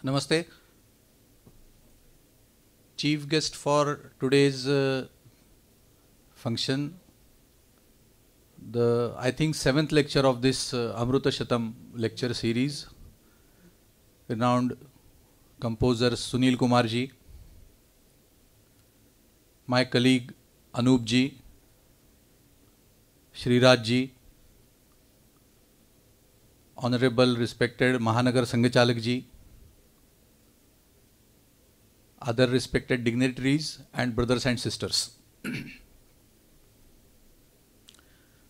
Namaste. Chief guest for today's function, the I think 7th lecture of this Amritha Shatam lecture series, renowned composer Sunil Kumar ji, my colleague Anup ji, Shri Raj ji, Honorable respected Mahanagar Sangh Chalak ji, other respected dignitaries and brothers and sisters.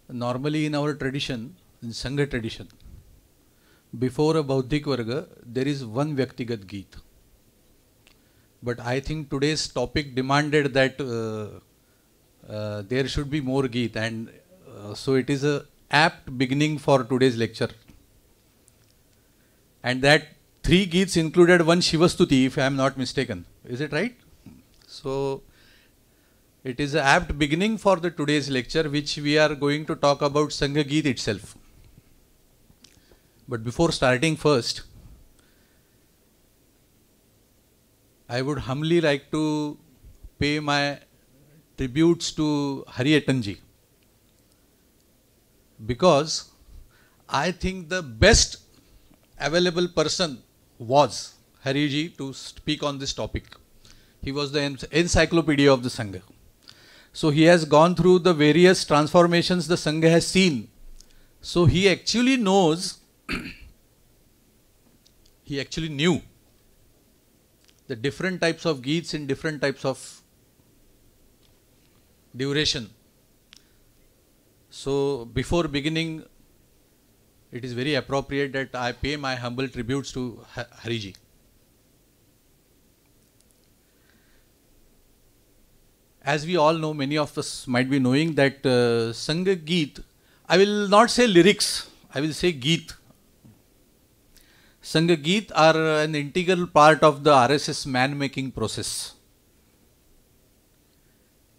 Normally in our tradition, in Sangha tradition, before a Bauddhik Varga, there is one Vyaktigat Geet. But I think today's topic demanded that there should be more Geet, and so it is a apt beginning for today's lecture. And that 3 Geets included one Shivastuti, if I am not mistaken. Is it right? So, it is an apt beginning for the today's lecture, which we are going to talk about Sangha Geet itself. But before starting first, I would humbly like to pay my tributes to Hari Atanji, because I think the best available person was Hariji to speak on this topic. He was the encyclopedia of the Sangha. So he has gone through the various transformations the Sangha has seen. So he actually knows, he actually knew the different types of Geets in different types of duration. So before beginning, it is very appropriate that I pay my humble tributes to Hariji. As we all know, many of us might be knowing that Sangha Geet, I will not say lyrics, I will say Geet. Sangha Geet are an integral part of the RSS man-making process.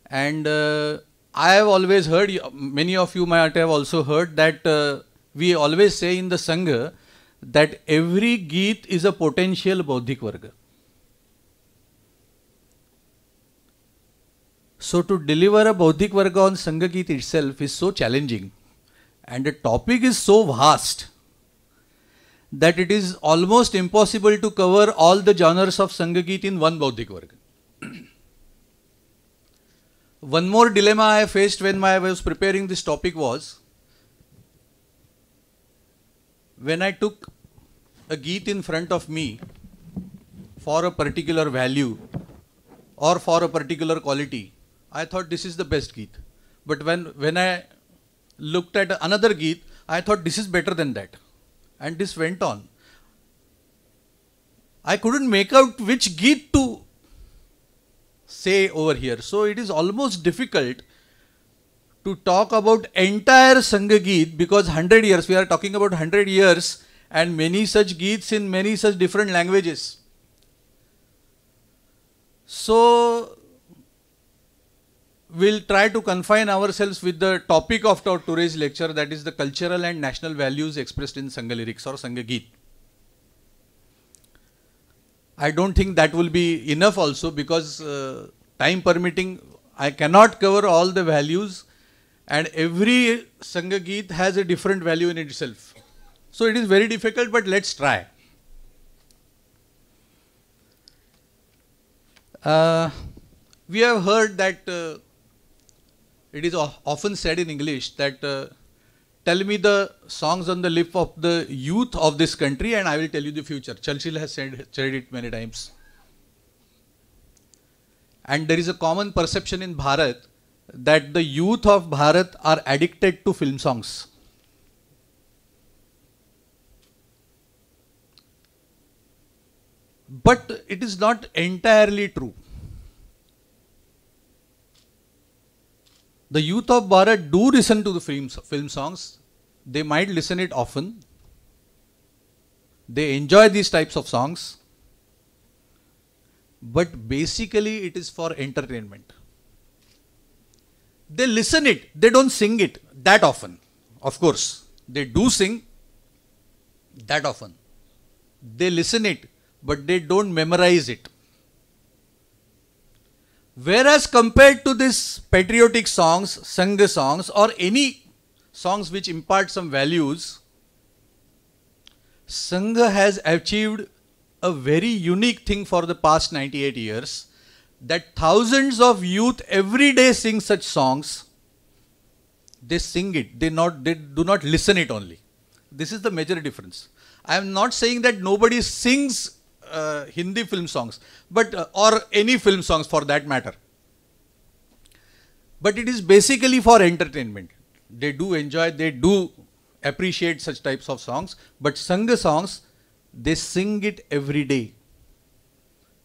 And I have always heard, many of you might have also heard that we always say in the Sangha that every Geet is a potential Bauddhik Varga. So to deliver a Bauddhik Varga on Sangha Geet itself is so challenging, and the topic is so vast that it is almost impossible to cover all the genres of Sangha Geet in one Bauddhik Varga. One more dilemma I faced when I was preparing this topic was, when I took a Geet in front of me for a particular value or for a particular quality, I thought this is the best Geet. But when I looked at another Geet, I thought this is better than that. And this went on. I couldn't make out which Geet to say over here. So it is almost difficult to talk about entire Sangha Geet, because 100 years, we are talking about 100 years and many such Geets in many such different languages. So we'll try to confine ourselves with the topic of our today's lecture, that is the cultural and national values expressed in Sangha lyrics or Sangha Geet. I don't think that will be enough also, because time permitting, I cannot cover all the values, and every Sangha Geet has a different value in itself. So it is very difficult, but let's try. We have heard that it is often said in English that tell me the songs on the lip of the youth of this country and I will tell you the future. Churchill has said it many times. And there is a common perception in Bharat that the youth of Bharat are addicted to film songs. But it is not entirely true. The youth of Bharat do listen to the film songs. They might listen it often. They enjoy these types of songs. But basically it is for entertainment. They listen it. They don't sing it that often. Of course, they do sing that often. They listen it but they don't memorize it. Whereas compared to this patriotic songs, Sangh songs, or any songs which impart some values, Sangh has achieved a very unique thing for the past 98 years, that thousands of youth every day sing such songs. They sing it, they do not listen it only. This is the major difference. I am not saying that nobody sings Hindi film songs, but or any film songs for that matter. But it is basically for entertainment. They do enjoy, they do appreciate such types of songs, but Sangh songs, they sing it every day.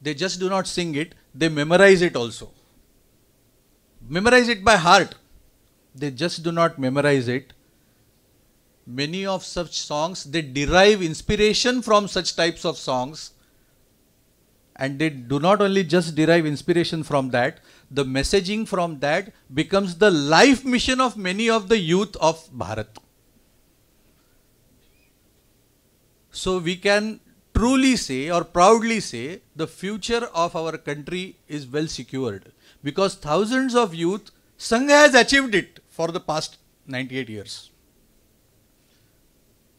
They just do not sing it, they memorize it also. Memorize it by heart. They just do not memorize it. Many of such songs, they derive inspiration from such types of songs. And they do not only just derive inspiration from that, the messaging from that becomes the life mission of many of the youth of Bharat. So we can truly say or proudly say the future of our country is well secured, because thousands of youth, Sangh has achieved it for the past 98 years.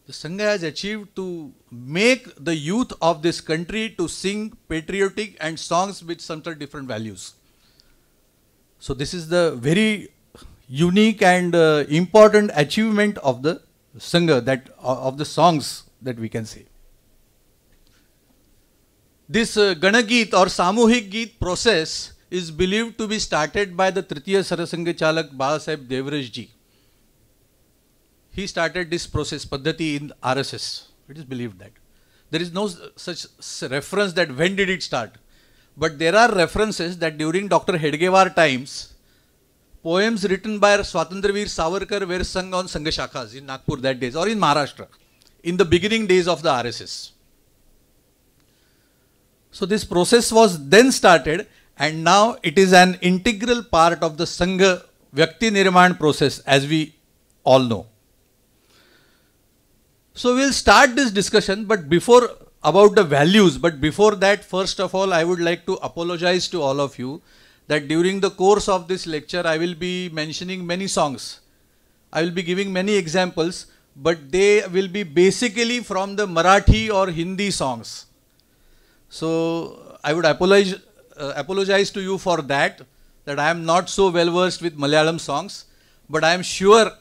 The Sangh has achieved to make the youth of this country to sing patriotic and songs with some different values. So this is the very unique and important achievement of the Sangh, that of the songs that we can say. This Ganageet or Samuhik Geet process is believed to be started by the Tritiya Sarasangh Chalak Balasaheb Devraj ji. He started this process, Paddhati, in RSS. It is believed that. There is no such reference that when did it start. But there are references that during Dr. Hedgewar times, poems written by Swatantraveer Savarkar were sung on Sangh Shakhas in Nagpur that days, or in Maharashtra, in the beginning days of the RSS. So this process was then started, and now it is an integral part of the Sangh Vyakti Nirman process, as we all know. So we'll start this discussion, but before about the values, but before that, first of all, I would like to apologize to all of you that during the course of this lecture, I will be mentioning many songs. I will be giving many examples, but they will be basically from the Marathi or Hindi songs. So I would apologize to you for that I am not so well versed with Malayalam songs, but I am sure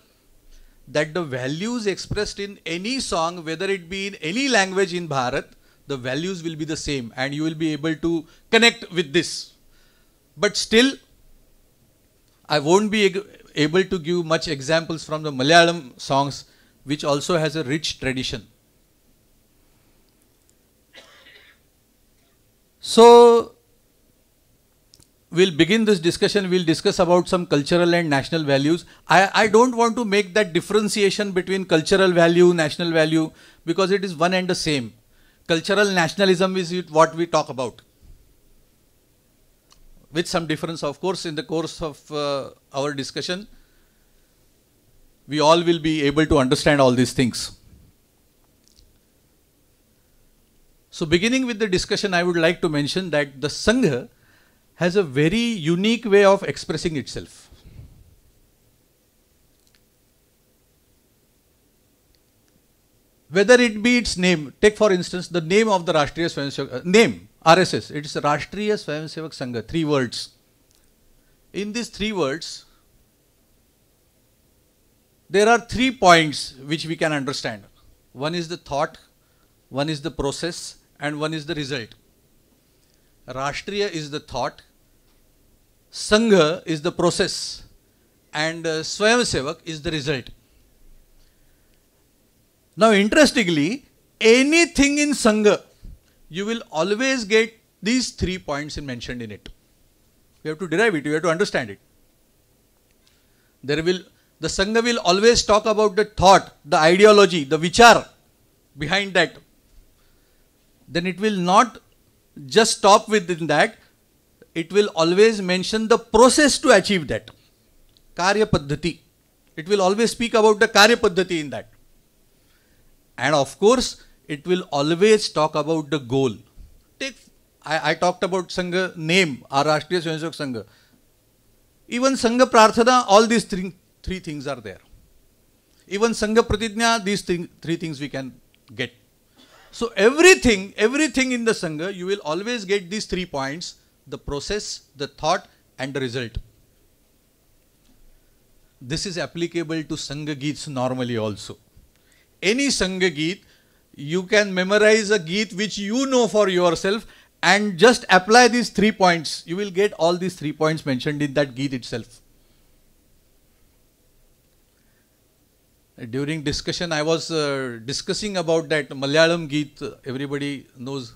that the values expressed in any song, whether it be in any language in Bharat, the values will be the same and you will be able to connect with this. But still, I won't be able to give much examples from the Malayalam songs, which also has a rich tradition. So, we'll begin this discussion, we'll discuss about some cultural and national values. I don't want to make that differentiation between cultural value, national value, because it is one and the same. Cultural nationalism is what we talk about. With some difference, of course, in the course of our discussion, we all will be able to understand all these things. So beginning with the discussion, I would like to mention that the Sangh has a very unique way of expressing itself. Whether it be its name, take for instance the name of the Rashtriya Swayamsevak, name, RSS, it is Rashtriya Swayamsevak Sangh, 3 words. In these 3 words, there are 3 points which we can understand. One is the thought, one is the process, and one is the result. Rashtriya is the thought, Sangh is the process, and Swayamsevak is the result. Now interestingly, anything in Sangh, you will always get these 3 points mentioned in it. You have to derive it, you have to understand it. The Sangh will always talk about the thought, the ideology, the vichar behind that. Then it will not just stop within that, it will always mention the process to achieve that. Karya Paddhati. It will always speak about the Karya Paddhati in that. And of course, it will always talk about the goal. take, I talked about Sangh name, our Rashtriya Swayamsevak Sangh. Even Sangh Prarthana, all these three things are there. Even Sangh Pratijna, these three things we can get. So everything in the Sangha, you will always get these 3 points: the process, the thought, and the result. This is applicable to Sangha Geets normally also. Any Sangha Geet, you can memorize a Geet which you know for yourself and just apply these 3 points. You will get all these 3 points mentioned in that Geet itself. During discussion, I was discussing about that Malayalam Geet. Everybody knows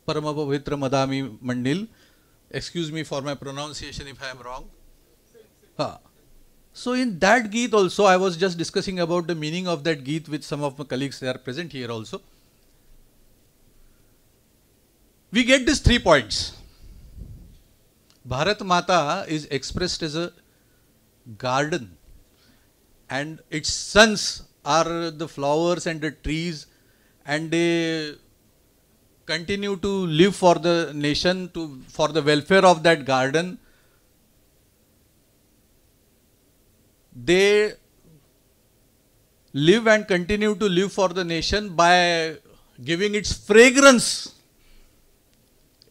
Parameswaram Madami Mandil. Excuse me for my pronunciation if I am wrong. So in that Geet also, I was just discussing about the meaning of that Geet with some of my colleagues. They are present here also. We get these 3 points. Bharat Mata is expressed as a garden, and its sons are the flowers and the trees, and they continue to live for the nation, for the welfare of that garden. They live and continue to live for the nation by giving its fragrance,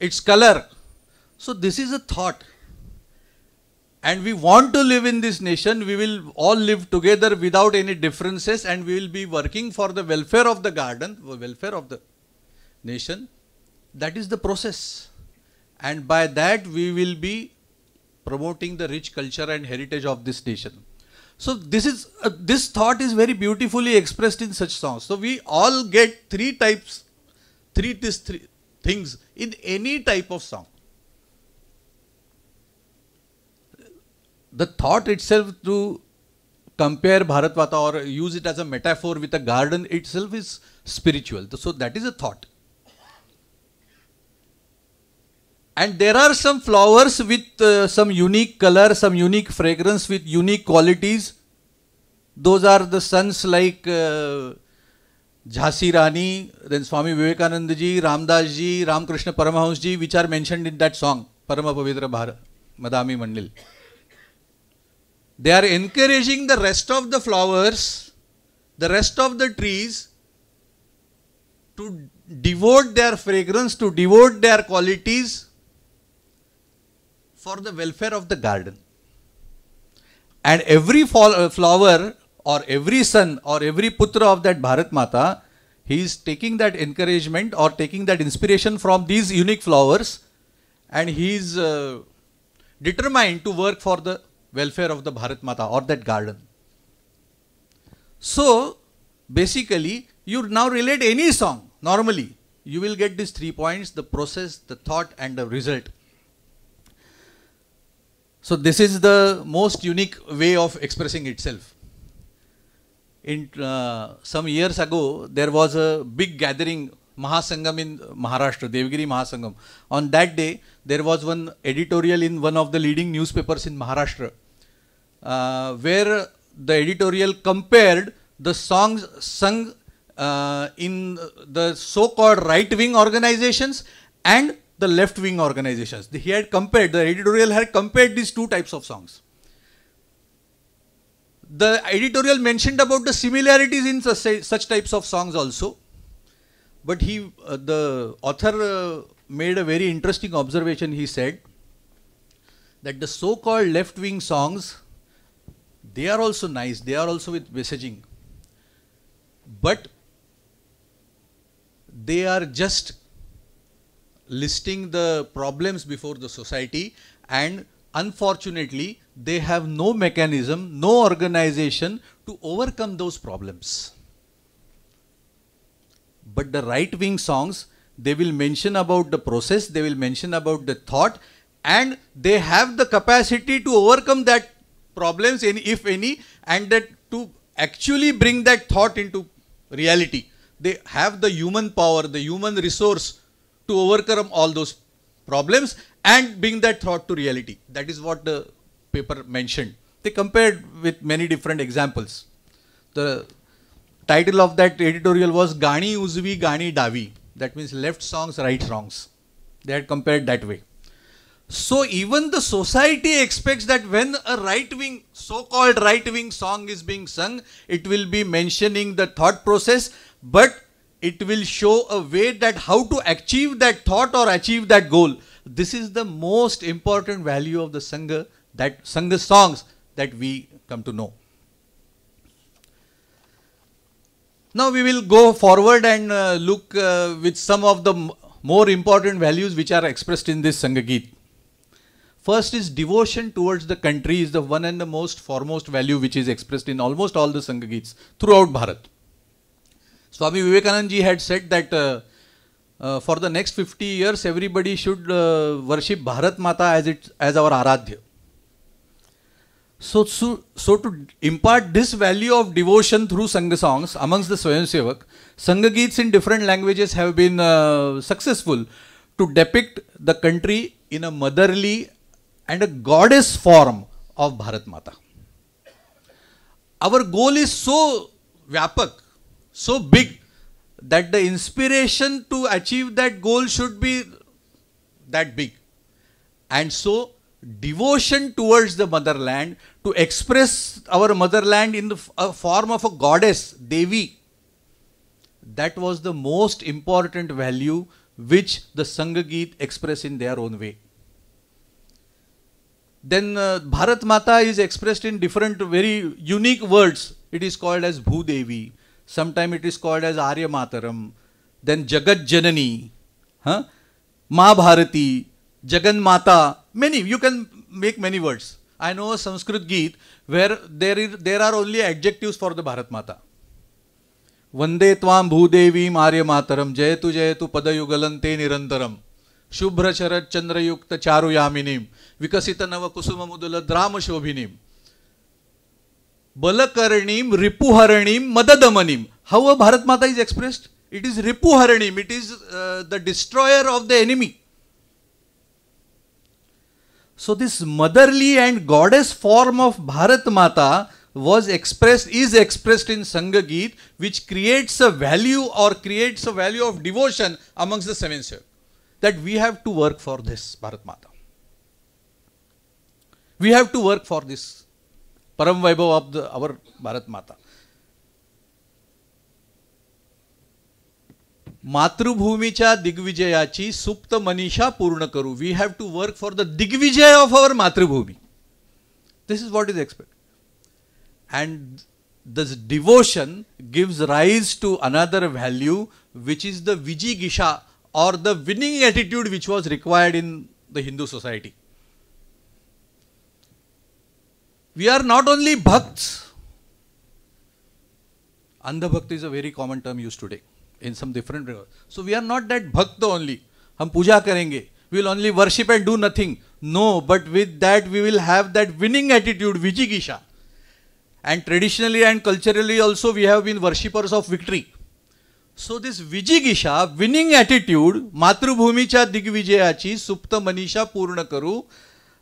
its color. So this is a thought. And we want to live in this nation. We will all live together without any differences, and we will be working for the welfare of the garden, the welfare of the nation. That is the process. And by that we will be promoting the rich culture and heritage of this nation. So this thought is very beautifully expressed in such songs. So we all get three things in any type of song. The thought itself, to compare Bharat Mata or use it as a metaphor with a garden itself, is spiritual. So that is a thought. And there are some flowers with some unique color, some unique fragrance, with unique qualities. Those are the sons like Jhansi Rani, then Swami Vivekananda ji, Ramdas ji, Ramakrishna Paramahamsa ji, which are mentioned in that song, Parama Pavitra Bharat Madami Mandil. They are encouraging the rest of the flowers, the rest of the trees, to devote their fragrance, to devote their qualities for the welfare of the garden. And every flower or every son or every putra of that Bharat Mata, he is taking that encouragement or taking that inspiration from these unique flowers, and he is determined to work for the welfare of the Bharat Mata or that garden. So basically, you now relate any song, normally you will get these 3 points: the process, the thought, and the result. So this is the most unique way of expressing itself. In some years ago, there was a big gathering, Mahasangam in Maharashtra, Devgiri Mahasangam. On that day, there was one editorial in one of the leading newspapers in Maharashtra, where the editorial compared the songs sung in the so-called right-wing organizations and the left-wing organizations. He had compared, the editorial had compared these 2 types of songs. The editorial mentioned about the similarities in such types of songs also. But the author made a very interesting observation. He said that the so-called left-wing songs, they are also nice, they are also with messaging, but they are just listing the problems before the society, and unfortunately they have no mechanism, no organization to overcome those problems. But the right-wing songs, they will mention about the process, they will mention about the thought, and they have the capacity to overcome that problems, if any, and that to actually bring that thought into reality. They have the human power, the human resource to overcome all those problems and bring that thought to reality. That is what the paper mentioned. They compared with many different examples. The title of that editorial was Gani Uzvi, Gani Davi. That means left songs, right songs. They had compared that way. So even the society expects that when a right-wing, so-called right-wing song is being sung, it will be mentioning the thought process, but it will show a way that how to achieve that thought or achieve that goal. This is the most important value of the Sangha, that Sangha songs that we come to know. Now we will go forward and look with some of the more important values which are expressed in this Sangha Geet. First is devotion towards the country is the one and the most foremost value which is expressed in almost all the Sangha Geets throughout Bharat. Swami Vivekananda ji had said that for the next 50 years everybody should worship Bharat Mata as our Aradhya. So to impart this value of devotion through Sangha songs amongst the Swayamsevak, Sangha Geets in different languages have been successful to depict the country in a motherly and a goddess form of Bharat Mata. Our goal is so vyapak, so big, that the inspiration to achieve that goal should be that big. And so devotion towards the motherland, to express our motherland in the form of a goddess, Devi, that was the most important value which the Sangha Geet express in their own way. Then Bharat Mata is expressed in different very unique words. It is called as Bhudevi. Sometimes it is called as Arya Mataram. Then Jagat Janani, Ma Bharati, Jagan Mata. Many, you can make many words. I know a Sanskrit Geet where there are only adjectives for the Bharat Mata. Vande Tvam Bhudevim Arya Mataram Jayatu Padayugalante Nirantaram Shubhra Sharat Chandra Yukta Charu Yaminim Vikasita Nava Kusuma Mudula Drama Shobhinim Balakarnim Ripuharanim Madadamanim. How a Bharat Mata is expressed? It is Ripuharanim. It is the destroyer of the enemy. So this motherly and goddess form of Bharat Mata is expressed in Sangha Geet, which creates a value of devotion amongst the seven Sevak. That we have to work for this Bharat Mata. We have to work for this Param Vaibhav of our Bharat Mata. Matrubhumicha Digvijayachi Supta Manisha Purna Karu. We have to work for the Digvijaya of our Matrubhumi. This is what is expected. And this devotion gives rise to another value, which is the Vijigisha, or the winning attitude which was required in the Hindu society. We are not only bhakts. Andha bhakti is a very common term used today in some different way. So we are not that bhakta only. Hum puja karenge. We will only worship and do nothing. No, but with that we will have that winning attitude, Vijigisha. And traditionally and culturally also we have been worshippers of victory. So this Vijigisha, winning attitude, Matrubhumicha Digvijayachi Supta Manisha Purna Karu,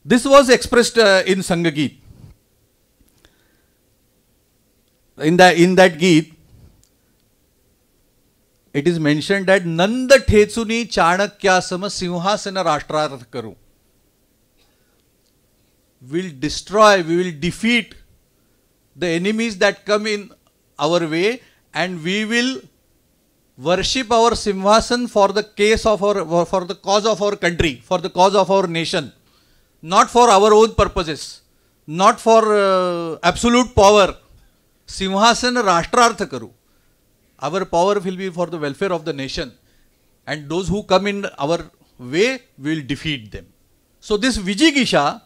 this was expressed in Sangha Geet. In that Geet, it is mentioned that Nanda Thetsuni Chanakya Sama Simhasana Rashtrarth Karu. We will destroy, we will defeat the enemies that come in our way, and we will worship our Simhasan for the case of for the cause of our country, for the cause of our nation, not for our own purposes, not for absolute power. Simhasana Rashtrartha Karu. Our power will be for the welfare of the nation, and those who come in our way, we will defeat them. So this Vijigisha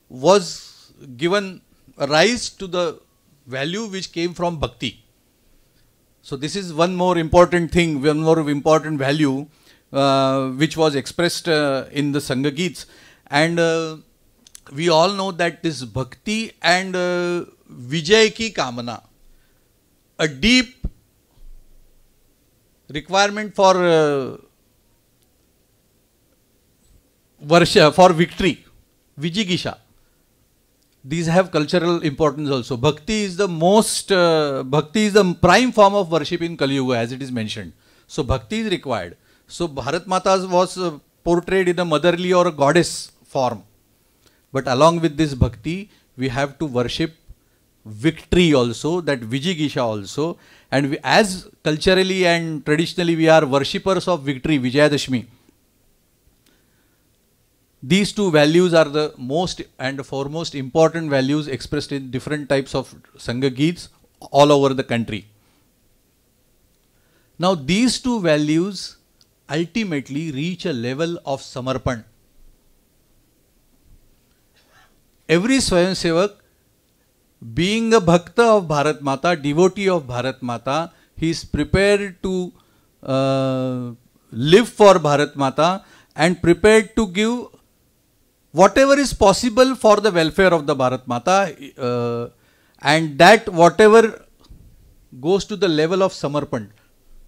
was given rise to the value which came from Bhakti. So this is one more important thing, one more important value which was expressed in the Sangha Geets. And we all know that this Bhakti and Vijay ki Kamana, a deep requirement for Varsha, for victory, Vijigisha. These have cultural importance also. Bhakti is the prime form of worship in Kali Yuga, as it is mentioned. So bhakti is required. So Bharat Mata was portrayed in a motherly or a goddess form. But along with this bhakti, we have to worship victory also, that Vijigisha also. And we, as culturally and traditionally we are worshippers of victory, Vijayadashmi. These two values are the most and foremost important values expressed in different types of Sangha Geets all over the country. Now these two values ultimately reach a level of Samarpan. Every Swayamsevak, being a Bhakta of Bharat Mata, devotee of Bharat Mata, he is prepared to live for Bharat Mata and prepared to give whatever is possible for the welfare of the Bharat Mata, and that whatever goes to the level of Samarpan,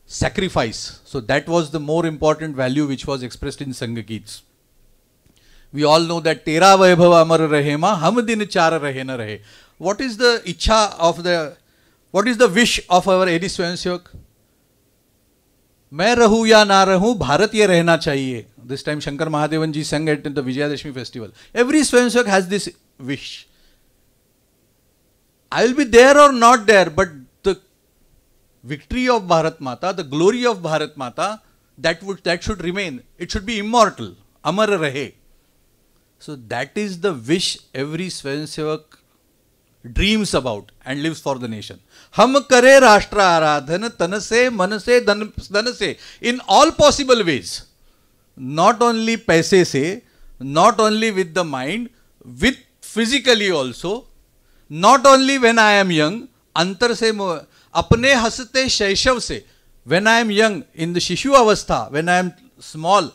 sacrifice. So that was the more important value which was expressed in Sangha Geets. We all know that Tera Vaibhav Amar Rahe Ma, Hum Din Char Rahe Na Rahe. What is the ichha of the, what is the wish of our any Swayamsevak? मैं रहूं या ना रहूं, भारत ये रहना चाहिए. This time Shankar Mahadevan ji sang it in the Vijayadashmi festival. Every Swayamsevak has this wish. I will be there or not there, but the victory of Bharat Mata, the glory of Bharat Mata, that should remain. It should be immortal. Amar rahe. So that is the wish every Swayamsevak dreams about and lives for the nation. Hum kare rashtra aradhan tan se man se dhan se, in all possible ways. Not only paise se, not only with the mind, with physically also. Not only when I am young, antar se apne haste shaishav se, when I am young, in the shishu avastha, when I am small,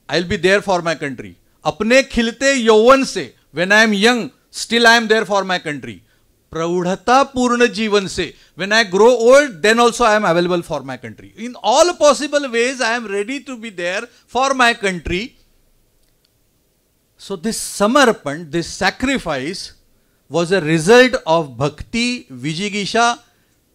I will be there for my country. Apne khilte yauvan se, when I am young, still I am there for my country. Praudhata purna jivan se, when I grow old, then also I am available for my country. In all possible ways, I am ready to be there for my country. So this samarpan, this sacrifice, was a result of bhakti, vijigisha,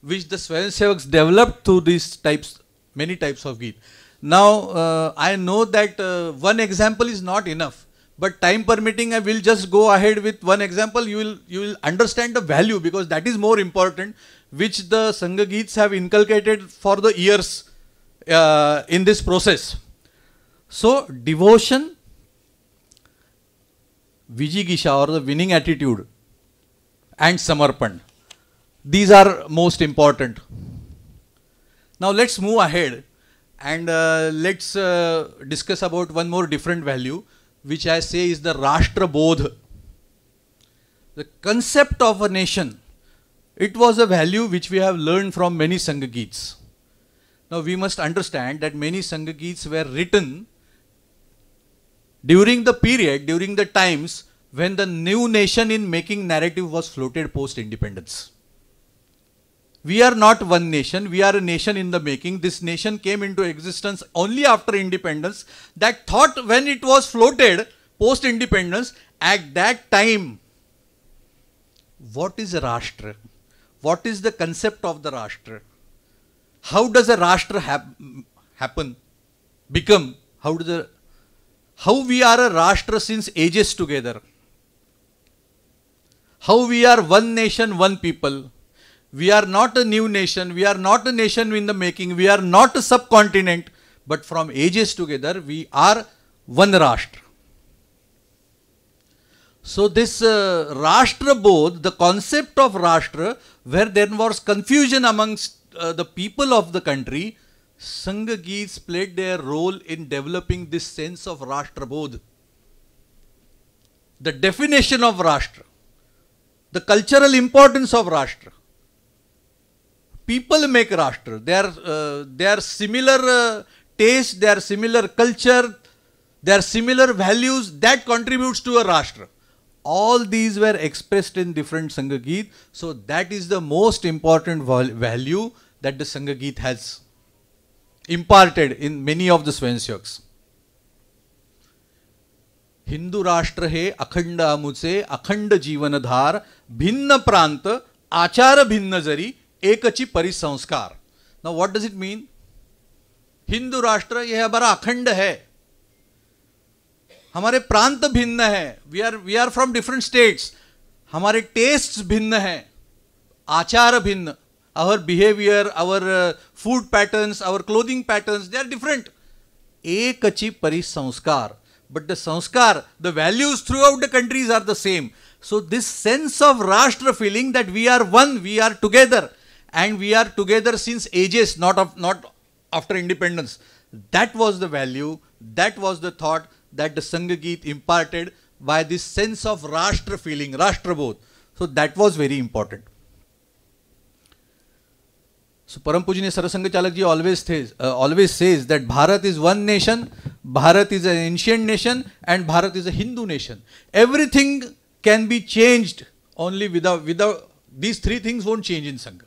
which the Swayamsevaks developed through these types, many types of Geet. Now, I know that one example is not enough. But time permitting, I will just go ahead with one example. You will understand the value, because that is more important, which the Sangha Geets have inculcated for the years in this process. So devotion, Vijigisha or the winning attitude, and Samarpan, these are most important. Now let's move ahead and let's discuss about one more different value, which I say is the Rashtra Bodh. The concept of a nation. It was a value which we have learned from many Sangha Geets. Now we must understand that many Sangha Geets were written during the period, during the times when the new nation in making narrative was floated post-independence. We are not one nation, we are a nation in the making. This nation came into existence only after independence. That thought, when it was floated post-independence, at that time, what is a Rashtra? What is the concept of the Rashtra? How does a Rashtra happen, become? How we are a Rashtra since ages together? How we are one nation, one people? We are not a new nation, we are not a nation in the making, we are not a subcontinent, but from ages together, we are one Rashtra. So this Rashtra Bodh, the concept of Rashtra, where there was confusion amongst the people of the country, Sangha Geets played their role in developing this sense of Rashtra Bodh. The definition of Rashtra, the cultural importance of Rashtra. People make Rashtra. They are similar taste, they are similar culture, they are similar values that contributes to a Rashtra. All these were expressed in different Sangha Geet. So that is the most important value that the Sangha Geet has imparted in many of the Swayamsevaks. Hindu Rashtra hai akhanda amuse akhanda jivanadhar bhinna pranta achara bhinna jari ekachi parisanskar. Now what does it mean? Hindu राष्ट्र यह हमारा अखंड है, हमारे प्रांत भिन्न है, we are from different states, हमारे टेस्ट भिन्न है, आचार भिन्न, our behavior, our food patterns, our clothing patterns, they are different. Ekachi parisamskar, but the sanskar, the values throughout the countries are the same. So this sense of Rashtra feeling that we are one, we are together, and we are together since ages, not after independence. That was the value, that was the thought that the Sangh Geet imparted by this sense of Rashtra feeling, Rashtra Bodh. So that was very important. So Param Pujaniya Sarasangh Chalak ji always says that Bharat is one nation, Bharat is an ancient nation, and Bharat is a Hindu nation. Everything can be changed only without these three things won't change in Sangha.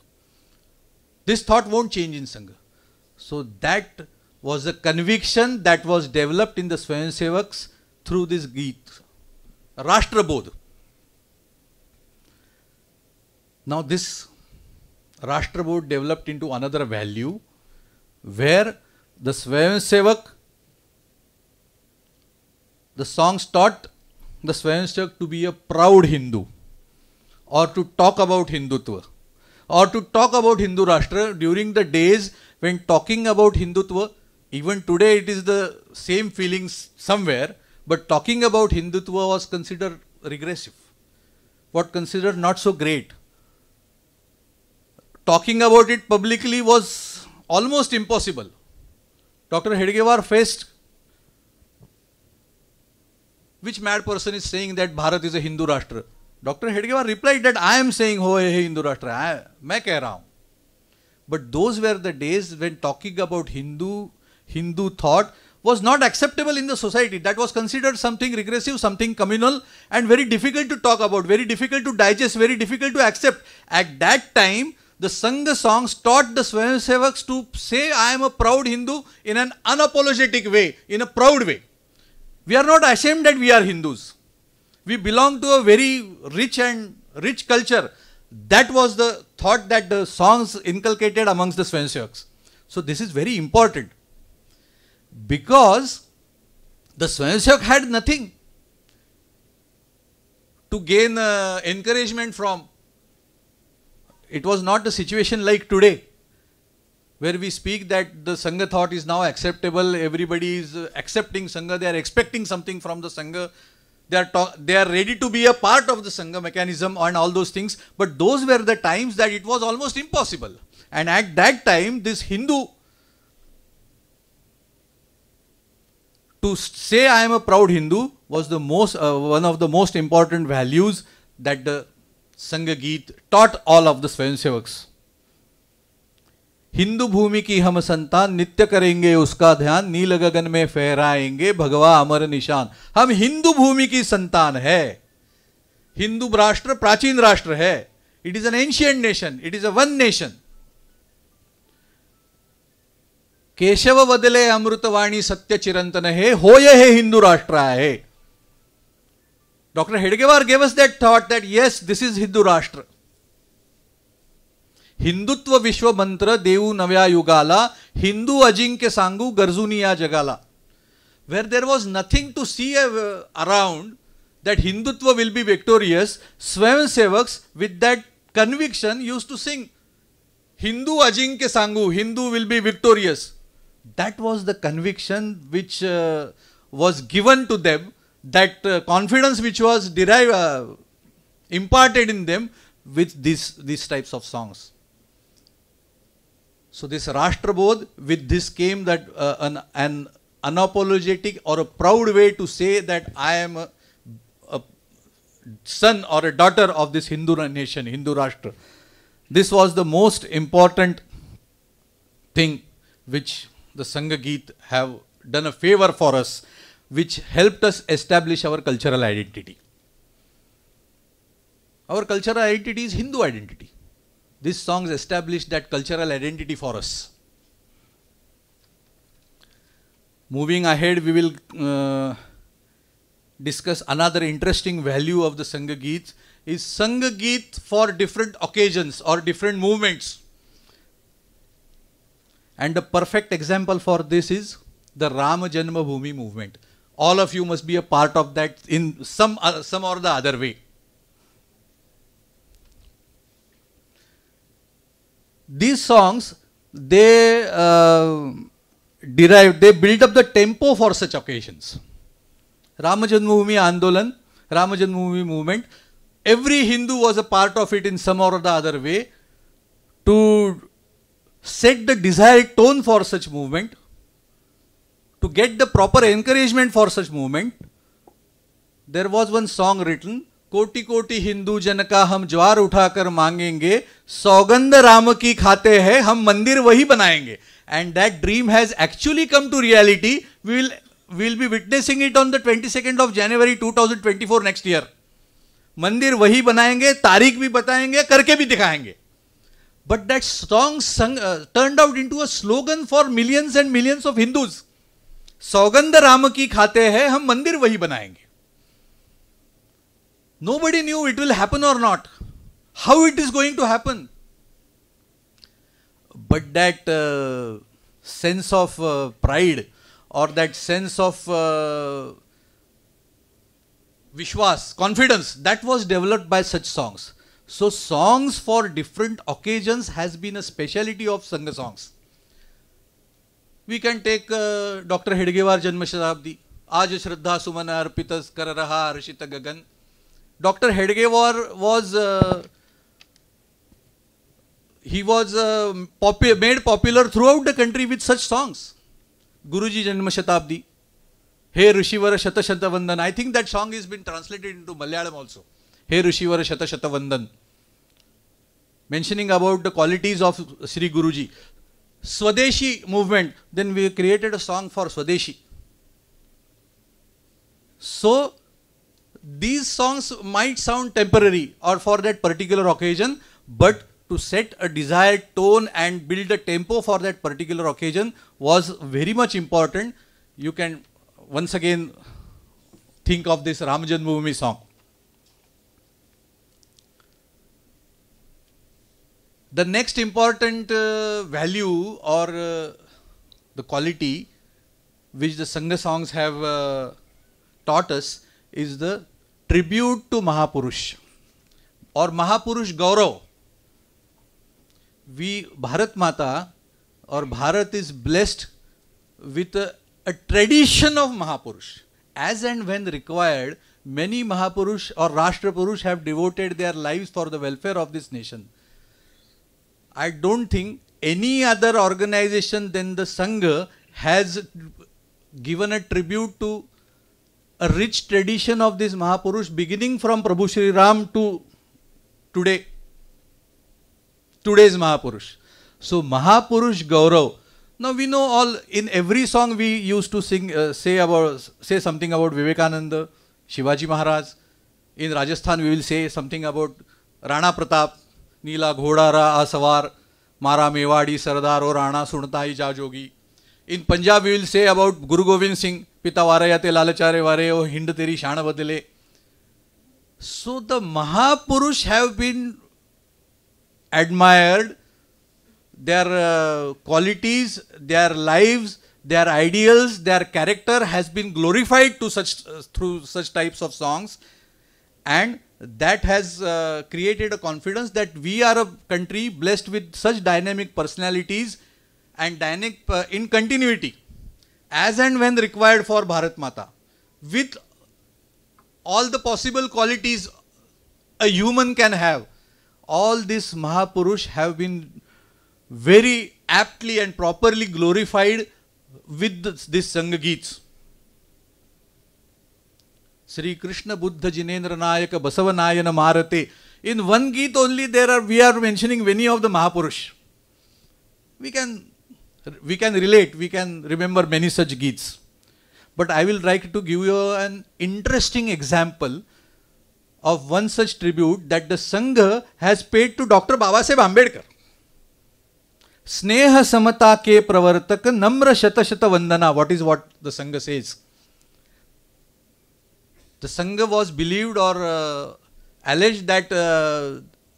This thought won't change in Sangha. So that was a conviction that was developed in the Swayamsevaks through this Geet, Rashtra Bodh. Now this Rashtra Bodh developed into another value where the Swayamsevak, the songs taught the Swayamsevak to be a proud Hindu, or to talk about Hindutva, or to talk about Hindu Rashtra during the days when talking about Hindutva. Even today it is the same feelings somewhere, but talking about Hindutva was considered regressive, what considered not so great. Talking about it publicly was almost impossible. Dr. Hedgewar faced, which mad person is saying that Bharat is a Hindu Rashtra? Dr. Hedgewar replied that I am saying ho hai Hindu Rashtra, मैं कह रहा हूँ. But those were the days when talking about Hindu thought was not acceptable in the society. That was considered something regressive, something communal, and very difficult to talk about, very difficult to digest, very difficult to accept. At that time, the Sangha songs taught the Swayamsevaks to say, I am a proud Hindu in an unapologetic way, in a proud way. We are not ashamed that we are Hindus. We belong to a very rich culture. That was the thought that the songs inculcated amongst the Swayamsevaks. So this is very important, because the Swayamsevak had nothing to gain encouragement from. It was not a situation like today, where we speak that the Sangha thought is now acceptable, everybody is accepting Sangha, they are expecting something from the Sangha, they are ready to be a part of the Sangha mechanism and all those things. But those were the times that it was almost impossible. And at that time, this Hindu, to say I am a proud Hindu, was the one of the most important values that the Sangha Geet taught all of the Swayamsevaks. Hindu भूमि की हम संतान, नित्य करेंगे उसका ध्यान, नील गगन में फहराएंगे भगवा अमर निशान. हम हिंदू भूमि की संतान है. हिंदू राष्ट्र प्राचीन राष्ट्र है. It is an ancient nation. It is a one nation. Keshav बदले अमृतवाणी सत्य चिरंतन है, होय हे हिंदू राष्ट्र आहे. Dr. Hedgewar gave us that thought that yes, this is Hindu Rashtra. Hindutva विश्व मंत्र देऊ नव्या युगाला, हिंदू अजिंक्य सांगू गरजुनी या जगाला. Where there was nothing to see around that Hindutva will be victorious, Swayamsevaks with that conviction used to sing Hindu ajinkya sangu, Hindu will be victorious. That was the conviction which was given to them, that confidence which was imparted in them with these types of songs. So this Rashtra Bodh, with this came that an unapologetic or a proud way to say that I am a son or a daughter of this Hindu nation, Hindu Rashtra. This was the most important thing which the Sangha Geet have done a favor for us, which helped us establish our cultural identity. Our cultural identity is Hindu identity. These songs established that cultural identity for us. Moving ahead, we will discuss another interesting value of the Sangha Geet, is Sangha Geet for different occasions or different movements. And the perfect example for this is the Rama Janma Bhoomi movement. All of you must be a part of that in some or the other way. These songs, they build up the tempo for such occasions. Rama Janmabhoomi Andolan, Rama Janmabhoomi movement, every Hindu was a part of it in some or the other way to set the desired tone for such movement, to get the proper encouragement for such movement. There was one song written, कोटि कोटि हिंदू जन का हम ज्वार उठाकर मांगेंगे, सौगंध राम की खाते हैं, हम मंदिर वही बनाएंगे. And that dream has actually come to reality. We'll be witnessing it on the 22nd of January 2024 next year. मंदिर वही बनाएंगे, तारीख भी बताएंगे, करके भी दिखाएंगे. But that song turned out into a slogan for millions and millions of Hindus. सौगंध राम की खाते हैं, हम मंदिर वही बनाएंगे. Nobody knew it will happen or not, how it is going to happen. But that sense of pride or that sense of Vishwas, confidence, that was developed by such songs. So songs for different occasions has been a speciality of Sangha songs. We can take Dr. Hedgewar Janma Shatabdi, Aaj Shraddha Sumana Arpitas Kar Raha Arshita Gagan. Dr. Hedgewar was made popular throughout the country with such songs. Guruji Janma Shatabdi, Hey Rishivara Shata Shata Vandan. I think that song has been translated into Malayalam also. Hey Rishivara Shata Shata Vandan. Mentioning about the qualities of Sri Guruji. Swadeshi movement. Then we created a song for Swadeshi. So these songs might sound temporary or for that particular occasion, but to set a desired tone and build a tempo for that particular occasion was very much important. You can once again think of this Ram Janmabhoomi song. The next important value or the quality which the Sangha songs have taught us is the tribute to Mahapurush or Mahapurush Gaurav. Bharat Mata or Bharat is blessed with a tradition of Mahapurush. As and when required, many Mahapurush or Rashtrapurush have devoted their lives for the welfare of this nation. I don't think any other organization than the Sangha has given a tribute to a rich tradition of this Mahapurush, beginning from Prabhu Shri Ram to today's Mahapurush. So Mahapurush Gaurav. Now we know all, in every song we used to sing, say something about Vivekananda, Shivaji Maharaj. In Rajasthan we will say something about Rana Pratap, Neela Ghoda Ra Asawar, Mara Mewadi Sardar O Rana Sunta Hi Ja Jogi. In Punjab we will say about Guru Gobind Singh, Pita Varayate Lalachare Vare O Hind Teri Shana Badale. So the Mahapurush have been admired, their qualities, their lives, their ideals, their character has been glorified to through such types of songs, and that has created a confidence that we are a country blessed with such dynamic personalities and dynamic in continuity as and when required for Bharat Mata, with all the possible qualities a human can have. All these Mahapurush have been very aptly and properly glorified with this Sangha Geets. Sri Krishna Buddha Jinendra Nayaka Basava Nayana Marate. In one Geet only we are mentioning many of the Mahapurush. We can relate, we can remember many such Geets. But I will like to give you an interesting example of one such tribute that the Sangha has paid to Dr. Babasaheb Ambedkar. Sneha Samata ke Pravartak Namra Shata Shata Vandana. What the Sangha says? The Sangha was believed or alleged that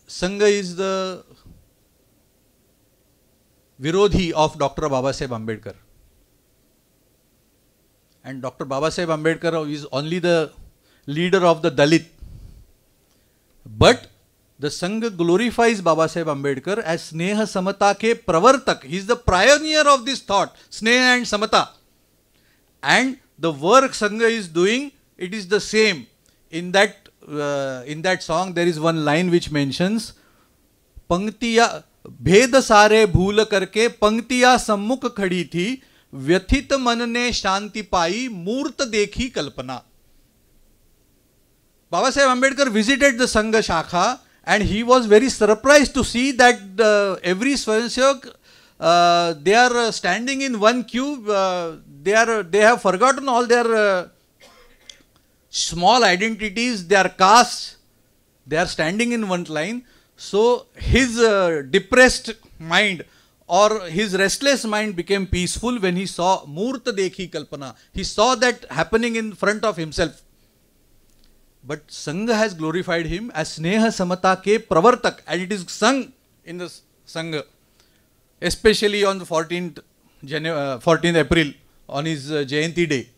Sangha is the Virodhi of Dr. Babasaheb Ambedkar. And Dr. Babasaheb Ambedkar is only the leader of the Dalit. But the Sangh glorifies Babasaheb Ambedkar as Sneha Samata ke Pravartak. He is the pioneer of this thought, Sneha and Samata. And the work Sangh is doing, it is the same. In that song, there is one line which mentions, Panktiya भेद सारे भूल करके पंक्तियां सम्मुख खड़ी थी, व्यथित मन ने शांति पाई, मूर्त देखी कल्पना. Babasaheb Ambedkar visited the Sangha Shakha and he was very surprised to see that every Swayamsevak, they are standing in one queue, they have forgotten all their small identities, their castes, they are standing in one line. So his depressed mind or his restless mind became peaceful when he saw Murta Dekhi Kalpana. He saw that happening in front of himself. But Sangha has glorified him as Sneha Samata ke Pravartak, and it is sung in the Sangha, especially on the 14th April on his Jayanti day.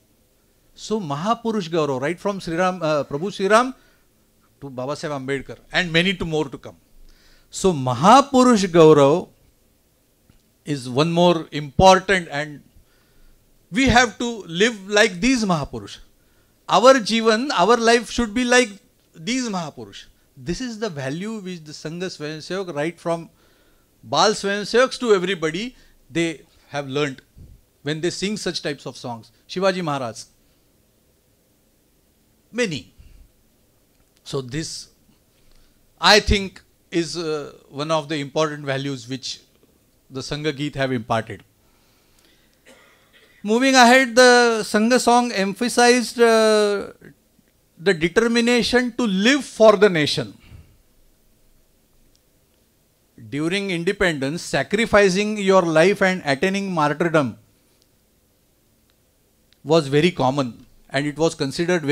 So Mahapurush Gaurav, right from Prabhu Sri Ram to Babasaheb Ambedkar and many more to come. So Mahapurush Gaurav is one more important, and we have to live like these Mahapurush. Our Jivan, our life should be like these Mahapurush. This is the value which the Sangha Swayamsevak, right from Bal Swayamsevaks to everybody, they have learnt when they sing such types of songs. Shivaji Maharaj, many. So this, I think, is one of the important values which the Sangha Geet have imparted. Moving ahead, the Sangha song emphasized the determination to live for the nation. During independence, sacrificing your life and attaining martyrdom was very common, and it was considered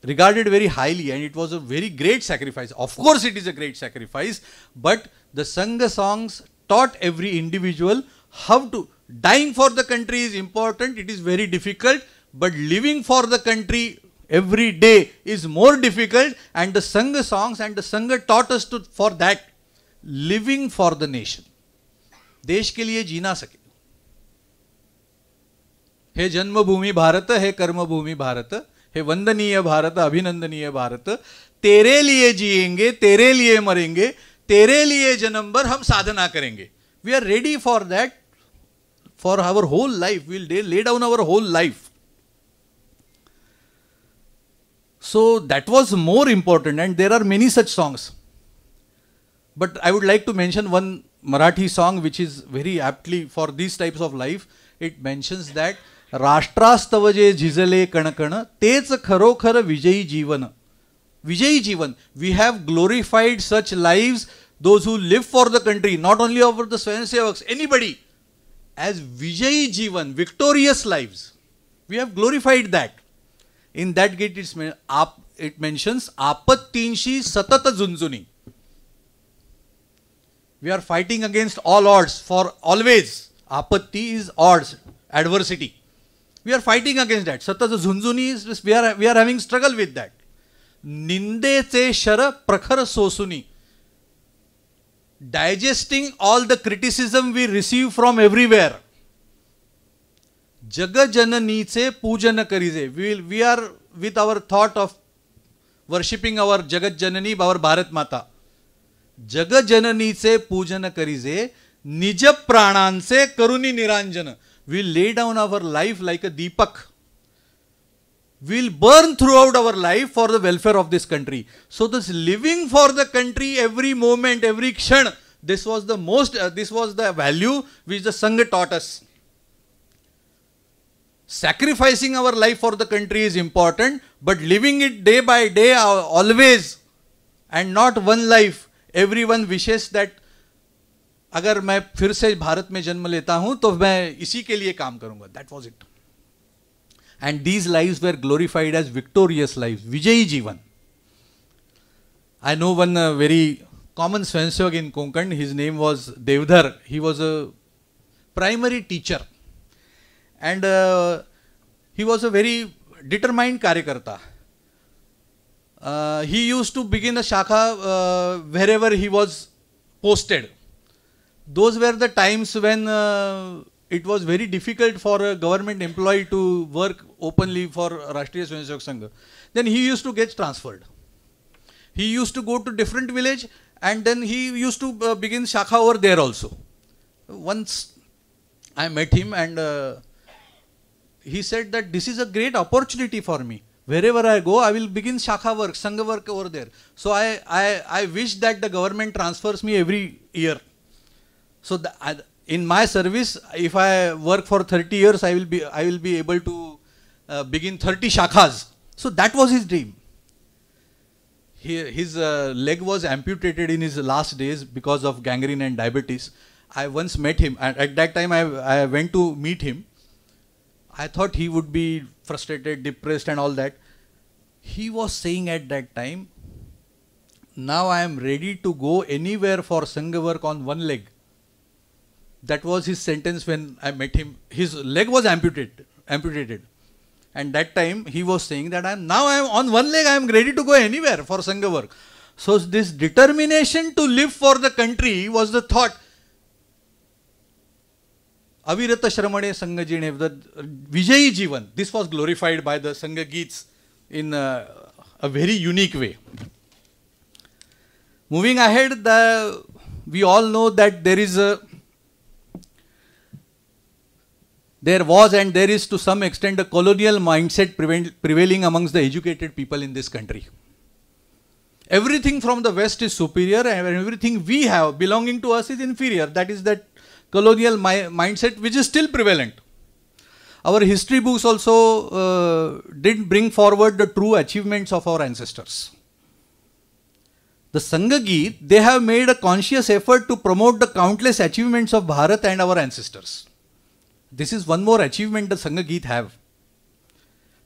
regarded very highly, and it was a very great sacrifice. Of course it is a great sacrifice, but the Sangha songs taught every individual how to, dying for the country is important, it is very difficult, but living for the country every day is more difficult, and the Sangha songs and the Sangha taught us for that, living for the nation. देश के लिए जीना सके. हे जन्मभूमि भारत, हे कर्मभूमि भारत, हे वंदनीय भारत, अभिनंदनीय भारत, तेरे लिए जिएंगे, तेरे लिए मरेंगे, तेरे लिए जन्म भर हम साधना करेंगे. We are ready for that, for our whole life. We will lay down our whole life. So that was more important, and there are many such songs. But I would like to mention one Marathi song which is very aptly for these types of life. It mentions that राष्ट्रास्तव जे झिजले कणकण तेच खरोखर विजयी जीवन. Vijayi Jivan. We have glorified such lives, those who live for the country, not only over the Swayamsevaks, anybody, as Vijayi Jivan, victorious lives. We have glorified that. In that gate it mentions Apattinshi Satata Zunzuni. We are fighting against all odds for always. Apatti is odds, adversity. We are fighting against that. Satata Zunzuni is, we are having struggle with that. Nindece shara prakhar sosuni. Digesting all the criticism we receive from everywhere. Jagajananice pujana karize. We are with our thought of worshipping our Jagat Janani, our Bharat Mata. Jagajananice pujana karize. Nija prananse karuni niranjana. We will lay down our life like a deepak. We will burn throughout our life for the welfare of this country. So this living for the country every moment, every kshan, this was the value which the Sangha taught us. Sacrificing our life for the country is important, but living it day by day always, and not one life. Everyone wishes that अगर मैं फिर से भारत में जन्म लेता हूं तो मैं इसी के लिए काम करूंगा. That was it. And these lives were glorified as victorious lives. Vijayi Jivan. I know one very common Swayamsevak in Konkan. His name was Devdhar. He was a primary teacher. And he was a very determined Karyakarta. He used to begin a Shakha wherever he was posted. Those were the times when it was very difficult for a government employee to work openly for Rashtriya Swayamsevak Sangh. Then he used to get transferred. He used to go to different village and then he used to begin Shakha over there also. Once I met him and he said that this is a great opportunity for me. Wherever I go, I will begin Shakha work, Sangha work over there. So I wish that the government transfers me every year. So in my service, if I work for 30 years, I will be able to begin 30 Shakhas. So that was his dream. His leg was amputated in his last days because of gangrene and diabetes. I once met him, and at that time I went to meet him. I thought he would be frustrated, depressed and all that. He was saying at that time, now I am ready to go anywhere for Sangha work on one leg. That was his sentence when I met him. His leg was amputated. And that time he was saying that now I am on one leg, I am ready to go anywhere for Sangha work. So this determination to live for the country was the thought. Avirata Shramane Sangha Jine, the Vijayi Jivan. This was glorified by the Sangha Geets in a very unique way. Moving ahead, we all know that there was and there is to some extent a colonial mindset prevailing amongst the educated people in this country. Everything from the West is superior and everything we have belonging to us is inferior. That is that colonial mindset which is still prevalent. Our history books also didn't bring forward the true achievements of our ancestors. The Sangha Geet, they have made a conscious effort to promote the countless achievements of Bharat and our ancestors. This is one more achievement the Sangha Geet have.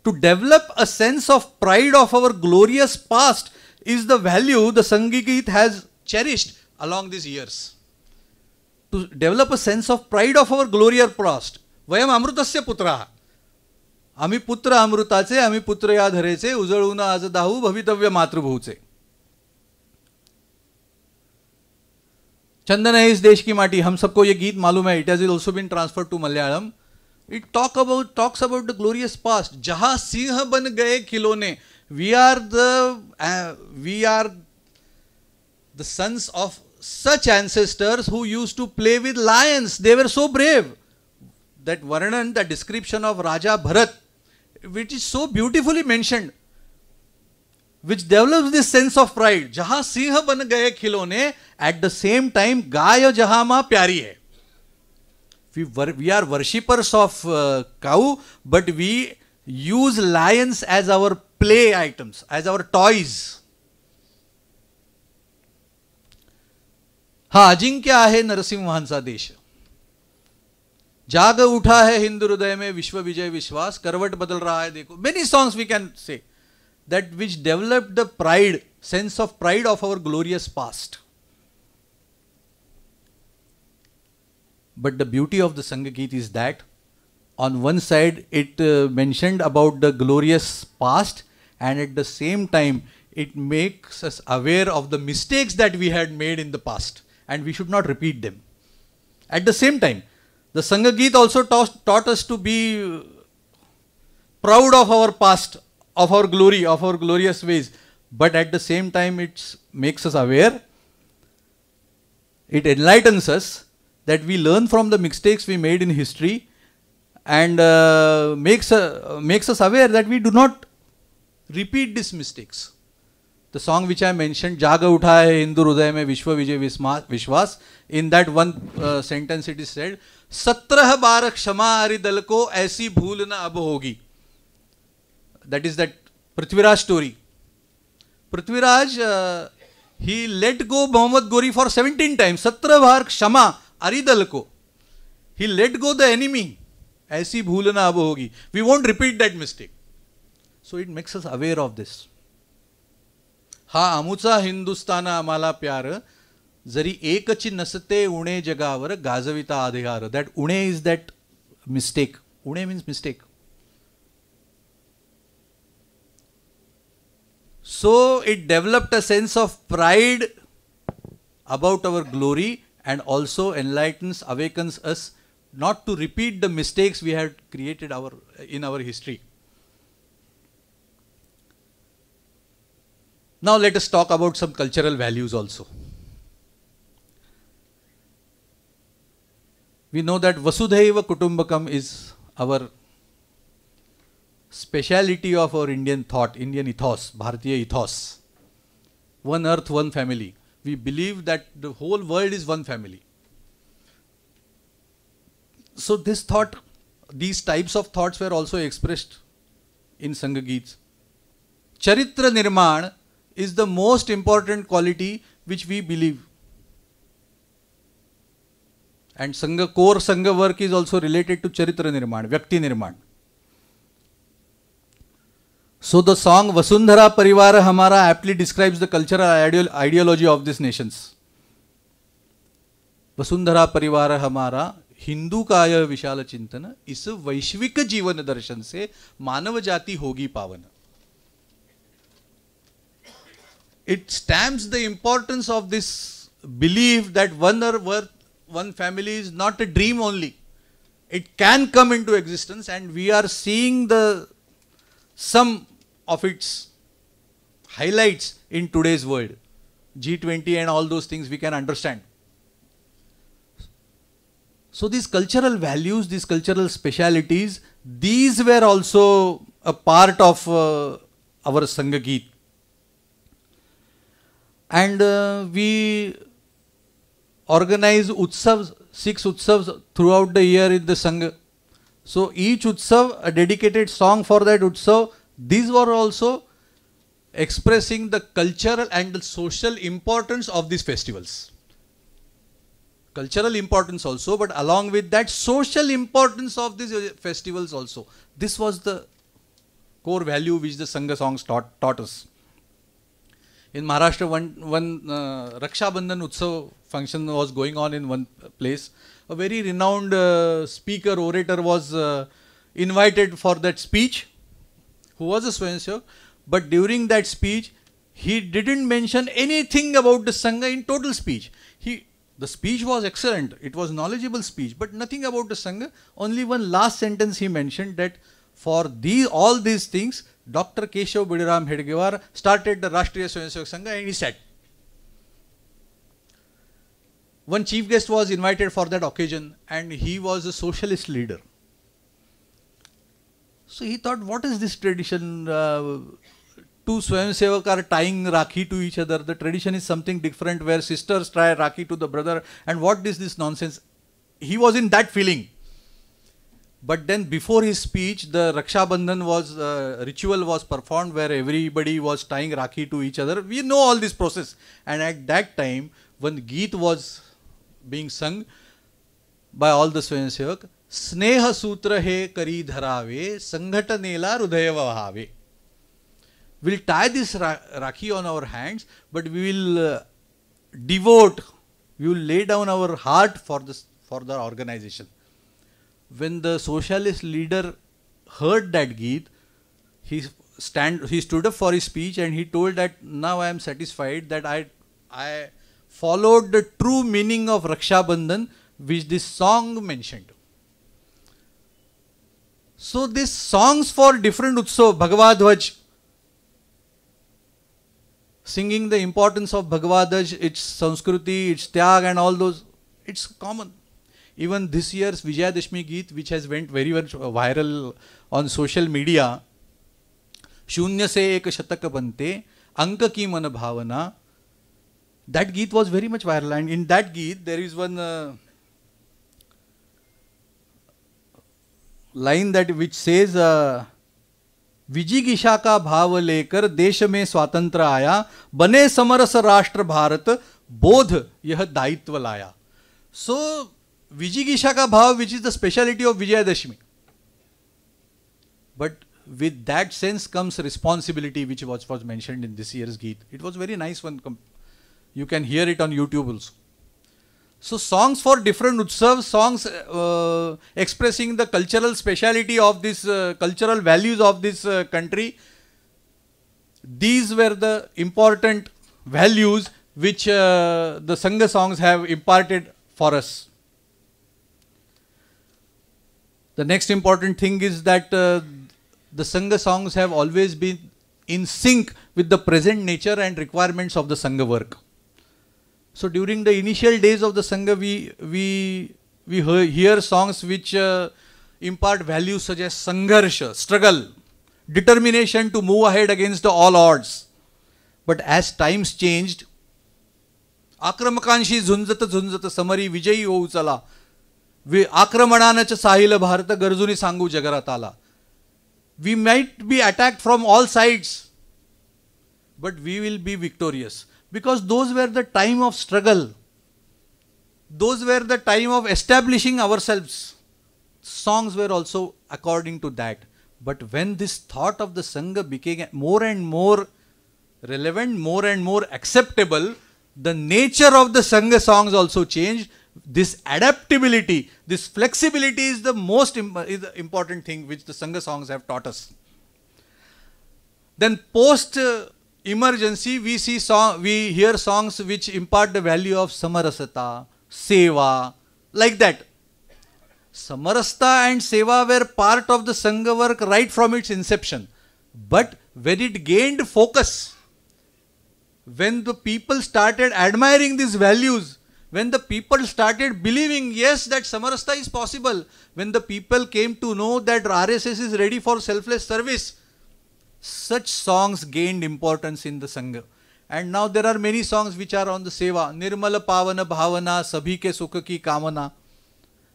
To develop a sense of pride of our glorious past is the value the Sangha Geet has cherished along these years. To develop a sense of pride of our glorious past. Vayam amrutasya putraha. Ami putra amrutache, ami putra ya dharece, uzaluna azadahu bhavitavya matrubhuce. Chandana है इस देश की माटी. हम सबको ये गीत मालूम है. It has also been transferred to Malayalam. It talks about the glorious past. जहाँ सिंह बन गए खिलौने. We are the sons of such ancestors who used to play with lions. They were so brave. That Varnan, the description of Raja Bharat, which is so beautifully mentioned, which develops this sense of pride. Jahan Singh ban gaye khilone, at the same time, Gaya jahan ma pyari hai. We are worshippers of cow, but we use lions as our play items, as our toys. हाँ अजिंक्य आहे नरसिंहांचा देश. जाग उठा है हिंदू हृदय में विश्व विजय विश्वास. करवट बदल रहा है देखो. Many songs we can say that which developed the pride, sense of pride of our glorious past. But the beauty of the Sangha Geet is that on one side it mentioned about the glorious past, and at the same time it makes us aware of the mistakes that we had made in the past and we should not repeat them. At the same time, the Sangha Geet also taught us to be proud of our past, of our glory, of our glorious ways. But at the same time, it makes us aware, it enlightens us that we learn from the mistakes we made in history and makes us aware that we do not repeat these mistakes. The song which I mentioned, Jaga Utha Hai Hindu Hruday Mein Vishwa Vijay Vishwas, in that one sentence it is said, 17 बार क्षमा हरि दल को ऐसी भूल न अब होगी. That is that Prithviraj story. Prithviraj, he let go Muhammad Gori for 17 times. 17 बार क्षमा हरि दल को. He let go the enemy. ऐसी भूल न अब होगी. We won't repeat that mistake. So it makes us aware of this. हा आमुचा हिंदुस्तान आम्हाला प्यार, जरी एकची नसते उणे जगावर गाजविता अधिकार. That une is that mistake. Une means mistake. So it developed a sense of pride about our glory and also enlightens, awakens us not to repeat the mistakes we had created in our history. Now let us talk about some cultural values also. We know that Vasudhaiva Kutumbakam is our speciality of our Indian thought, Indian ethos, Bharatiya ethos. One earth, one family. We believe that the whole world is one family. So this thought, these types of thoughts were also expressed in Sangh Geets. Charitra Nirman is the most important quality which we believe. And Sangha, core Sangha work is also related to Charitra Nirman, Vyakti Nirman. So the song Vasundhara Parivara Hamara aptly describes the cultural ideology of these nations. Vasundhara Parivara Hamara, Hindu का यह विशाल चिंतन इस वैश्विक जीवन दर्शन से मानव जाति होगी पावन. It stamps the importance of this belief that one family is not a dream only. It can come into existence, and we are seeing some of its highlights in today's world. G20 and all those things we can understand. So these cultural values, these cultural specialities, these were also a part of our Sangha Geet. And we organize utsavs, 6 utsavs throughout the year in the Sangha. So each utsav, a dedicated song for that utsav. These were also expressing the cultural and the social importance of these festivals. Cultural importance also, but along with that, social importance of these festivals also. This was the core value which the Sangha songs taught us. In Maharashtra, one Raksha Bandhan Utsav function was going on in one place. A very renowned speaker, orator was invited for that speech, who was a Swayamsevak, but during that speech, he didn't mention anything about the Sangha in total speech. The speech was excellent, it was knowledgeable speech, but nothing about the Sangha. Only one last sentence he mentioned, that for all these things, Dr. Keshav Bidiram Hedgewar started the Rashtriya Swayamsevak Sangha, and he said. One chief guest was invited for that occasion, and he was a socialist leader. So he thought, what is this tradition? Two Swayamsevak are tying Rakhi to each other. The tradition is something different where sisters tie Rakhi to the brother. And what is this nonsense? He was in that feeling. But then before his speech, the Raksha Bandhan ritual was performed where everybody was tying Rakhi to each other. We know all this process. And at that time, when Geet was being sung by all the Swayamsevak, Sneha Sutra he kari dharave, Sanghata nela rudhaya vahave. We'll tie this Rakhi on our hands, but we will we will lay down our heart for the organization. When the socialist leader heard that Geet, he stood up for his speech and he told that now I am satisfied that I followed the true meaning of Raksha Bandhan which this song mentioned. So these songs for different utsav, Bhagavad singing the importance of Bhagavad, its Sanskriti, its Tyag and all those, it's common. Even this year's Vijayadashmi Geet, which has went very much viral on social media, Shunya se ek shatak bante, Anka ki man bhavana, that Geet was very much viral. And in that Geet, there is one line which says, विजिगिषा का भाव लेकर देश में स्वातंत्र आया, बने समरस राष्ट्र भारत, बोध यह दायित्व लाया. So विजिगिषा का भाव, which is the speciality of Vijayadashmi, but with that sense comes responsibility, which was mentioned in this year's Geet. It was very nice one. You can hear it on YouTube also. So songs for different utsavs, songs expressing the cultural speciality of this, cultural values of this country. These were the important values which the Sangha songs have imparted for us. The next important thing is that the Sangha songs have always been in sync with the present nature and requirements of the Sangha work. So during the initial days of the Sangha, we hear songs which impart values such as Sangharsha, struggle, determination to move ahead against all odds. But as times changed, आक्रमकांशी झुंजत झुंजत समरी विजयी होऊ चला, आक्रमणानच साहिल भारत गरजुनी सांगू जगराताला. We might be attacked from all sides, but we will be victorious. Because those were the time of struggle. Those were the time of establishing ourselves. Songs were also according to that. But when this thought of the Sangha became more and more relevant, more and more acceptable, the nature of the Sangha songs also changed. This adaptability, this flexibility is the most important thing which the Sangha songs have taught us. Then post emergency, we hear songs which impart the value of samarasata, seva, like that. Samarasta and seva were part of the Sangha work right from its inception. But when it gained focus, when the people started admiring these values, when the people started believing, yes, that Samarasta is possible, when the people came to know that RSS is ready for selfless service, such songs gained importance in the Sangha. And now there are many songs which are on the Seva. Nirmala Pavana Bhavana, Sabhi ke Sukha ki Kamana,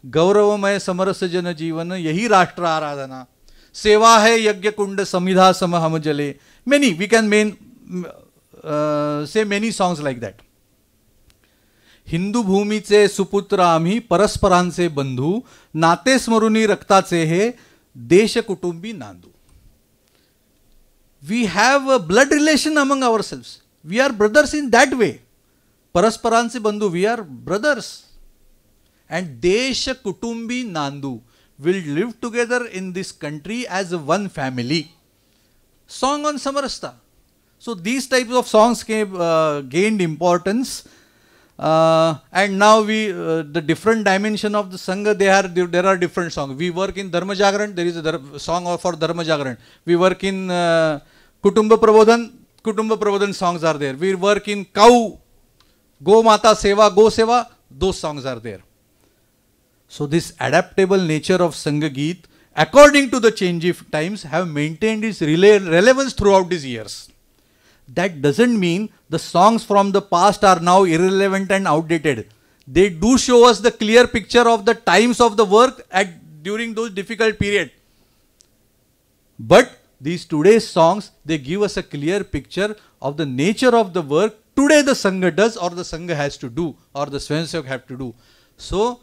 Gauravamaya Samarasa Jana Jivana, Yahi Rashtra Aradhana, Seva hai Yagya Kunda Samidha Samaham Jale. Many, we can say many songs like that. Hindu भूमीचे सुपुत्र आम्ही परस्परांचे बंधू नाते स्मरुनी रक्ताचे हे देश कुटुंबी नांदू. We have a blood relation among ourselves. We are brothers in that way. परस्परांचे Bandhu, we are brothers. And देश कुटुंबी नांदू, will live together in this country as one family. Song on Samarasta. So these types of songs gained importance. And now the different dimension of the Sangha, there are different songs. We work in Dharma Jagran, there is a song for Dharma Jagran. We work in Kutumba Prabodhan songs are there. We work in Cow, Go Mata Seva, Go Seva, those songs are there. So this adaptable nature of Sangha Geet, according to the change of times, have maintained its relevance throughout these years. That doesn't mean the songs from the past are now irrelevant and outdated. They do show us the clear picture of the times of the work during those difficult periods. But these today's songs, they give us a clear picture of the nature of the work today the Sangha does, or the Sangha has to do, or the Swayamsevak have to do. So,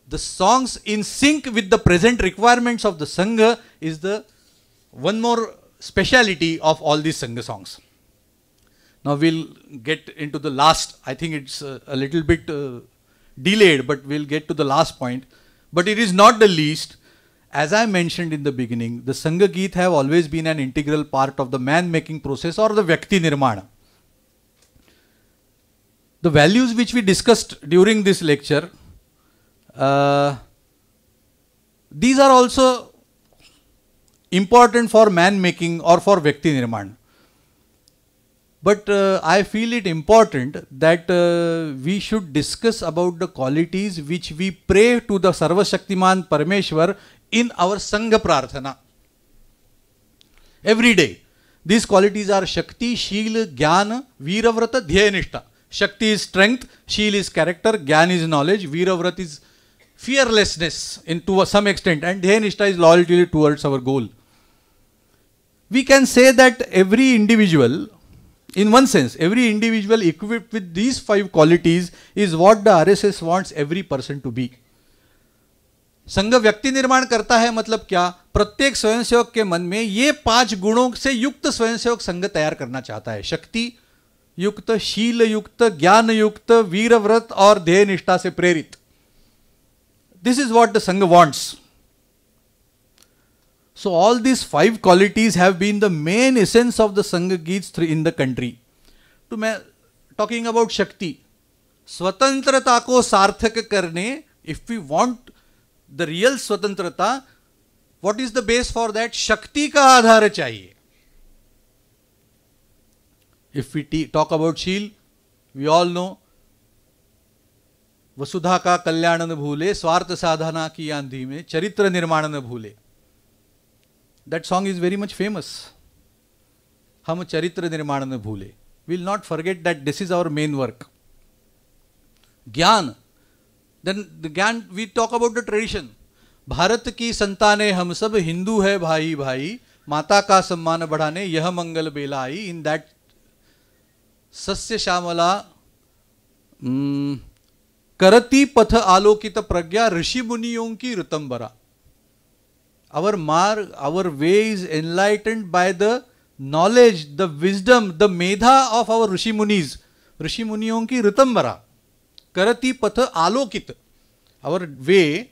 the songs in sync with the present requirements of the Sangha is the one more speciality of all these Sangha songs. Now we'll get into the last, I think it's a little bit delayed, but we'll get to the last point. But it is not the least. As I mentioned in the beginning, the Sangha Geet have always been an integral part of the man-making process or the Vyakti Nirmana. The values which we discussed during this lecture, these are also important for man-making or for Vyakti Nirman. But I feel it important that we should discuss about the qualities which we pray to the Sarva Shaktiman Parameswar in our Sangha Prarthana. Every day. These qualities are Shakti, Sheel, Jnana, Veeravrata, Dhyayanishta. Shakti is strength, Sheel is character, Jnana is knowledge, Veeravrata is fearlessness to some extent, and Dhyayanishta is loyalty towards our goal. We can say that every individual, in one sense, every individual equipped with these 5 qualities is what the RSS wants every person to be. संघ व्यक्ति निर्माण करता है मतलब क्या? प्रत्येक स्वयंसेवक के मन में ये 5 गुणों से युक्त स्वयंसेवक संघ तैयार करना चाहता है. शक्ति युक्त, शील युक्त, ज्ञान युक्त, वीर व्रत और ध्येय निष्ठा से प्रेरित. This is what the Sangh wants. So all these 5 qualities have been the main essence of the Sangh Geets in the country. To मैं talking about Shakti. स्वतंत्रता को सार्थक करने, if we want the real स्वतंत्रता, what is the base for that? शक्ति का आधार चाहिए. If we talk about शील, we all know वसुधा का कल्याण न भूले, स्वार्थ साधना की आंधी में चरित्र निर्माण न भूले. That song is very much famous. हम चरित्र निर्माण न भूले. We will not forget that this is our main work. ज्ञान. Then the ज्ञान, we talk about the tradition. Bharat की संतानें हम सब, हिंदू है भाई भाई, माता का सम्मान बढ़ाने यह मंगल बेला आई. In that सस्य श्यामला करती पथ आलोकित प्रज्ञा, ऋषि मुनियों की ऋतंबरा. Our mark, our way is enlightened by the knowledge, the wisdom, the medha of our Rishi Munis. Rishi Muniyon ki Ritambara. Karati patha alokit. Our way,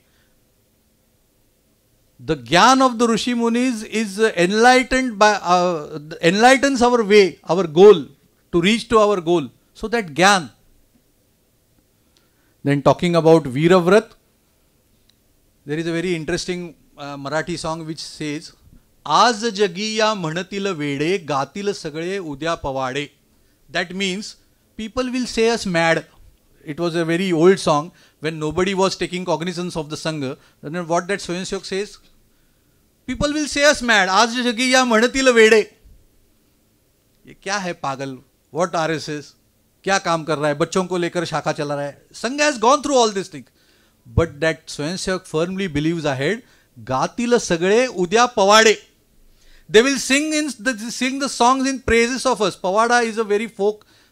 the gyan of the Rishi Munis is enlightened by, enlightens our way, our goal, to reach to our goal. So that gyan. Then talking about Veeravrat, there is a very interesting Marathi song which says, आज जगी या म्हणतील वेडे, गातील सगळे उद्या पवाडे. That means people will say us mad. It was a very old song when nobody was taking cognizance of the Sangh. Then what that Swayamsevak says, people will say us mad. आज जगी या म्हणतील वेडे. ये क्या है पागल? What RSS? क्या काम कर रहा है? बच्चों को लेकर शाखा चला रहा है. Sangh has gone through all this thing. But that Swayamsevak firmly believes ahead, गातील सगळे उद्या पवाडे. They will sing the songs in praises of us. Pawada is a very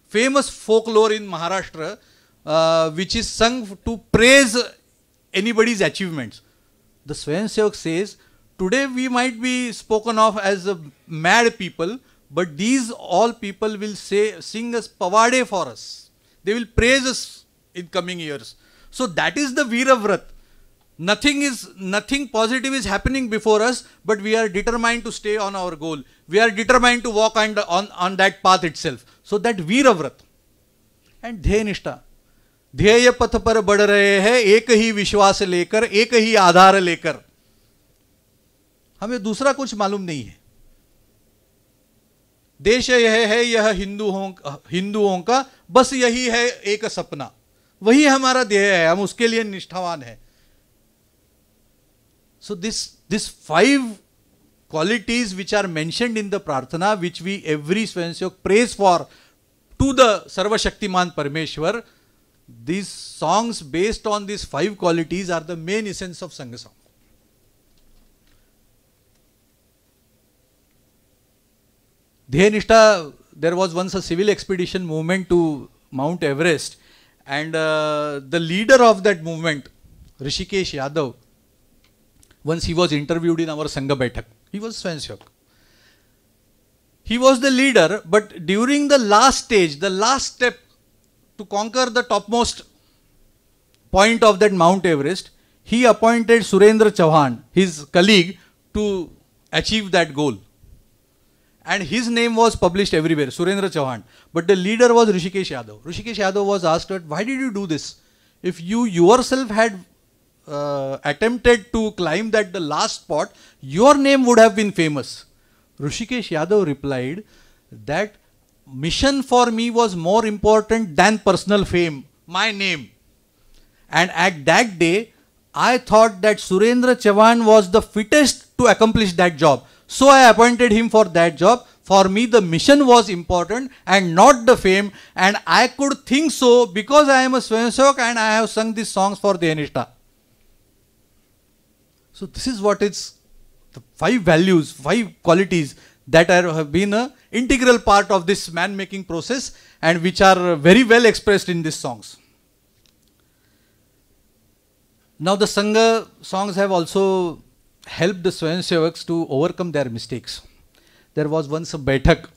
famous folklore in Maharashtra, which is sung to praise anybody's achievements. The Swayamsevak says, today we might be spoken of as mad people, but these all people will sing us Pawade for us. They will praise us in coming years. So that is the Veeravrat. Nothing positive is happening before us, but we are determined to stay on our goal. We are determined to walk on that path itself. So that Veeravrat. And Dhyay Nishtha. ध्येय पथ पर बढ़ रहे हैं, एक ही विश्वास लेकर, एक ही आधार लेकर. हमें दूसरा कुछ मालूम नहीं है. देश यह है, यह हिंदुओं का, बस यही है एक सपना. वही हमारा ध्येय है, हम उसके लिए निष्ठावान हैं. So this 5 qualities which are mentioned in the Prarthana, which we every Swayamsevak prays for to the Sarva Shaktiman Parameshwar, these songs based on these 5 qualities are the main essence of Sangh song. ध्येय Nishtha, there was once a civil expedition movement to Mount Everest, and the leader of that movement, Rishikesh Yadav, once he was interviewed in our Sangha Baitak. He was Swayamsevak. He was the leader, but during the last stage, the last step to conquer the topmost point of that Mount Everest, he appointed Surendra Chauhan, his colleague, to achieve that goal. And his name was published everywhere, Surendra Chauhan. But the leader was Rishikesh Yadav. Rishikesh Yadav was asked, why did you do this? If you yourself had attempted to climb that the last spot, your name would have been famous. Rishikesh Yadav replied that mission for me was more important than personal fame, my name. And at that day, I thought that Surendra Chauhan was the fittest to accomplish that job. So I appointed him for that job. For me, the mission was important and not the fame. And I could think so because I am a Swayamsevak and I have sung these songs for ध्येय Nishtha. So this is what it's the 5 values, 5 qualities that have been an integral part of this man-making process and which are very well expressed in these songs. Now the Sangha songs have also helped the Swayamsevaks to overcome their mistakes. There was once a Baitak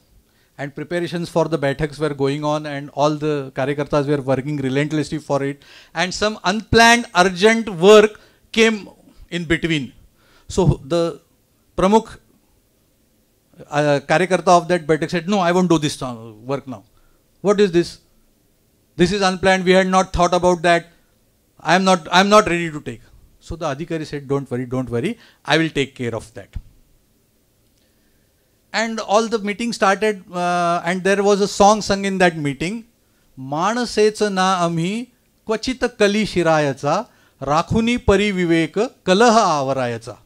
and preparations for the Baithaks were going on, and all the Karyakartas were working relentlessly for it, and some unplanned urgent work came in between. So the Pramukh Karyakarta of that Baithak said, no, I won't do this work now. What is this? This is unplanned, we had not thought about that. I am not ready to take. So the Adhikari said, don't worry, I will take care of that. And all the meeting started, and there was a song sung in that meeting. Manasecha na amhi kvachita kali shirayacha rakhuni parivivek kalaha avarayacha.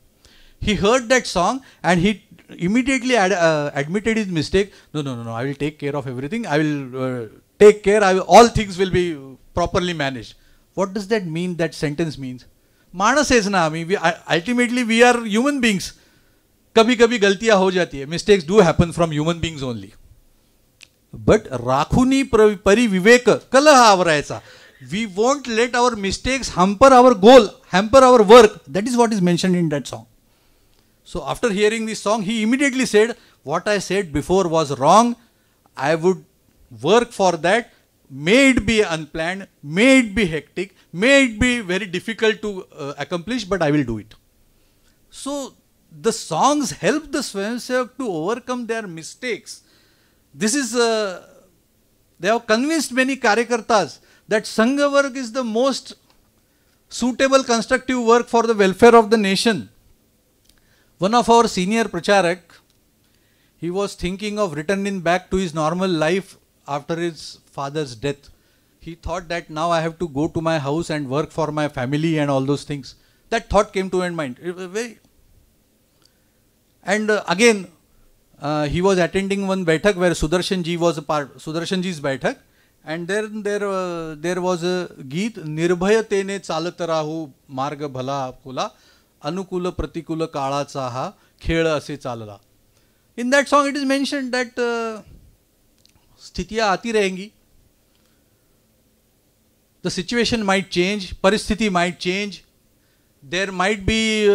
He heard that song and he immediately admitted his mistake. No, I will take care of everything. I will take care, all things will be properly managed. What does that mean? That sentence means, Manasecha na amhi, ultimately we are human beings. कभी कभी गलतियां हो जाती है, mistakes do happen from human beings only, but राखुनी परिविवेक कलह आवरायचा. We won't let our mistakes hamper our goal, hamper our work. That is what is mentioned in that song. So after hearing this song, he immediately said, what I said before was wrong. I would work for that. May it be unplanned, may it be hectic, may it be very difficult to accomplish, but I will do it. So the songs help the Swayamsevak to overcome their mistakes. This is, they have convinced many Karyakartas that Sangha work is the most suitable constructive work for the welfare of the nation. One of our senior Pracharak, he was thinking of returning back to his normal life after his father's death. He thought that now I have to go to my house and work for my family and all those things. That thought came to his mind. And again, he was attending one Baithak where Sudarshanji was a part, Sudarshanji's Baithak, and then there was a Geet, Nirbhaya tene chalat rahu marga bhala kula, anukula pratikula kala chaha, khela ase chalala. In that song it is mentioned that sthitiya aati rahengi. The situation might change, paristhiti might change, there might be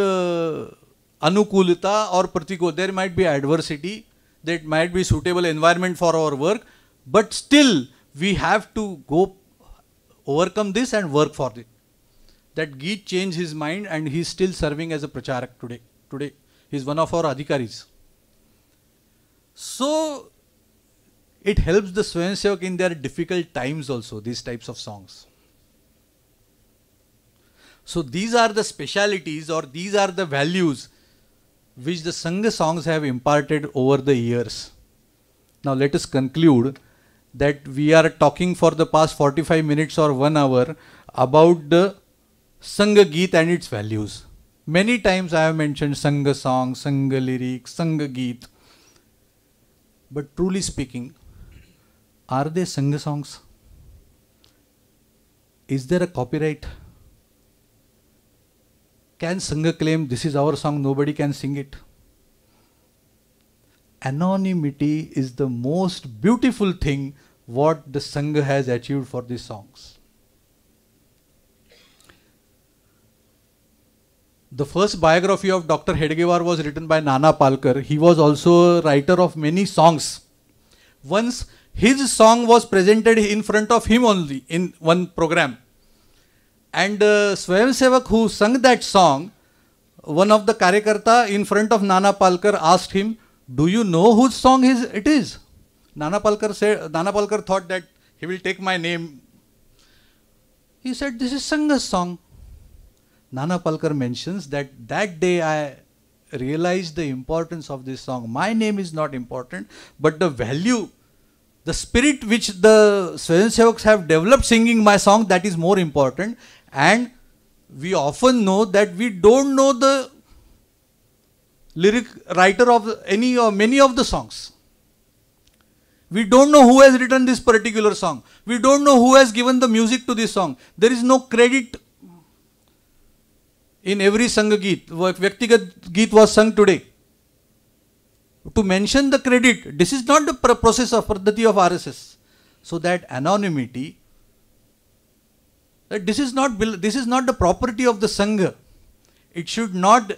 anukulita or pratikul, there might be adversity, that might be suitable environment for our work, but still we have to go overcome this and work for it. That Geet changed his mind and he is still serving as a Pracharak today. Today he is one of our Adhikaris. So it helps the Swayamsevak in their difficult times also, these types of songs. So these are the specialities or these are the values which the Sangha songs have imparted over the years. Now let us conclude that we are talking for the past 45 minutes or 1 hour about the Sangha Geet and its values. Many times I have mentioned Sangha song, Sangha lyrics, Sangha Geet. But truly speaking, are they Sangha songs? Is there a copyright? Can Sangha claim this is our song, nobody can sing it? Anonymity is the most beautiful thing what the Sangha has achieved for these songs. The first biography of Dr. Hedgewar was written by Nana Palkar. He was also a writer of many songs. Once his song was presented in front of him only in one program. And Swayamsevak who sung that song, one of the Karyakarta in front of Nana Palkar asked him, do you know whose song it is? Nana Palkar thought that he will take my name. He said, this is Sangha's song. Nana Palkar mentions that day I realized the importance of this song. My name is not important, but the value, the spirit which the Swayamsevaks have developed singing my song, that is more important. And we often know that we don't know the lyric writer of any or many of the songs. We don't know who has written this particular song. We don't know who has given the music to this song. There is no credit in every Sangha Geet. Vyaktigat Geet was sung today. To mention the credit, this is not the process of Paddhati of RSS. So that anonymity, that this is not the property of the Sangha. It should not,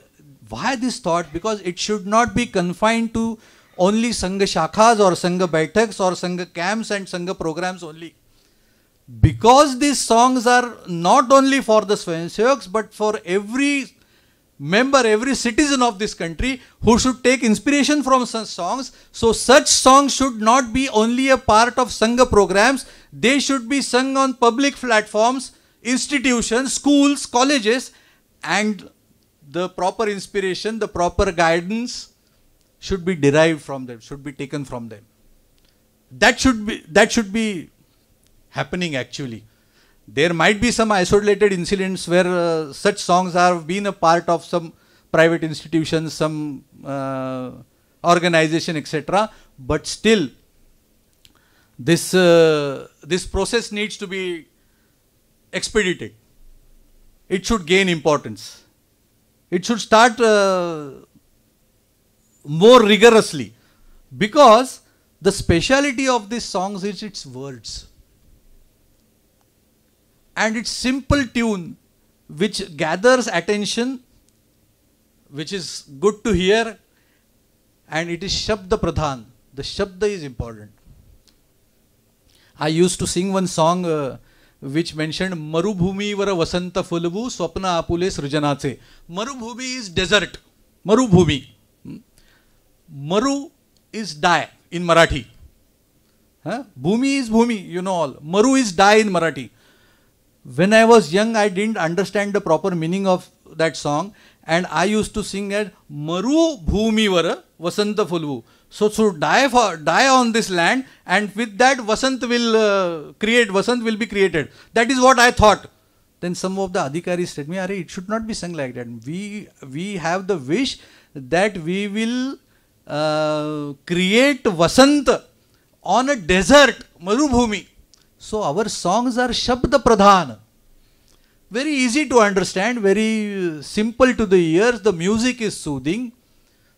why this thought? Because it should not be confined to only Sangha shakhas or Sangha baithaks or Sangha camps and Sangha programs only. Because these songs are not only for the Swayamsevaks but for every member, every citizen of this country who should take inspiration from such songs. So such songs should not be only a part of Sangha programs. They should be sung on public platforms, institutions, schools, colleges, and the proper inspiration, the proper guidance should be derived from them, should be taken from them. That should be happening actually. There might be some isolated incidents where such songs have been a part of some private institutions, some organization, etc. But still, this process needs to be expedited. It should gain importance. It should start more rigorously, because the speciality of these songs is its words and its simple tune, which gathers attention, which is good to hear, and it is Shabda Pradhan. The Shabda is important. I used to sing one song which mentioned Marubhumi vara vasanta fulvu swapna apule srujanache. Marubhumi is desert. Marubhumi. Maru is die in Marathi. Bhumi is bhumi, you know all. Maru is die in Marathi. When I was young, I didn't understand the proper meaning of that song, and I used to sing at Maru Bhumi Vara Vasanta Fulvu. So to die on this land, and with that Vasant will be created. That is what I thought. Then some of the adhikaris said me, it should not be sung like that. We have the wish that we will create Vasant on a desert, Marubhumi. So our songs are Shabda Pradhan. Very easy to understand, very simple to the ears. The music is soothing.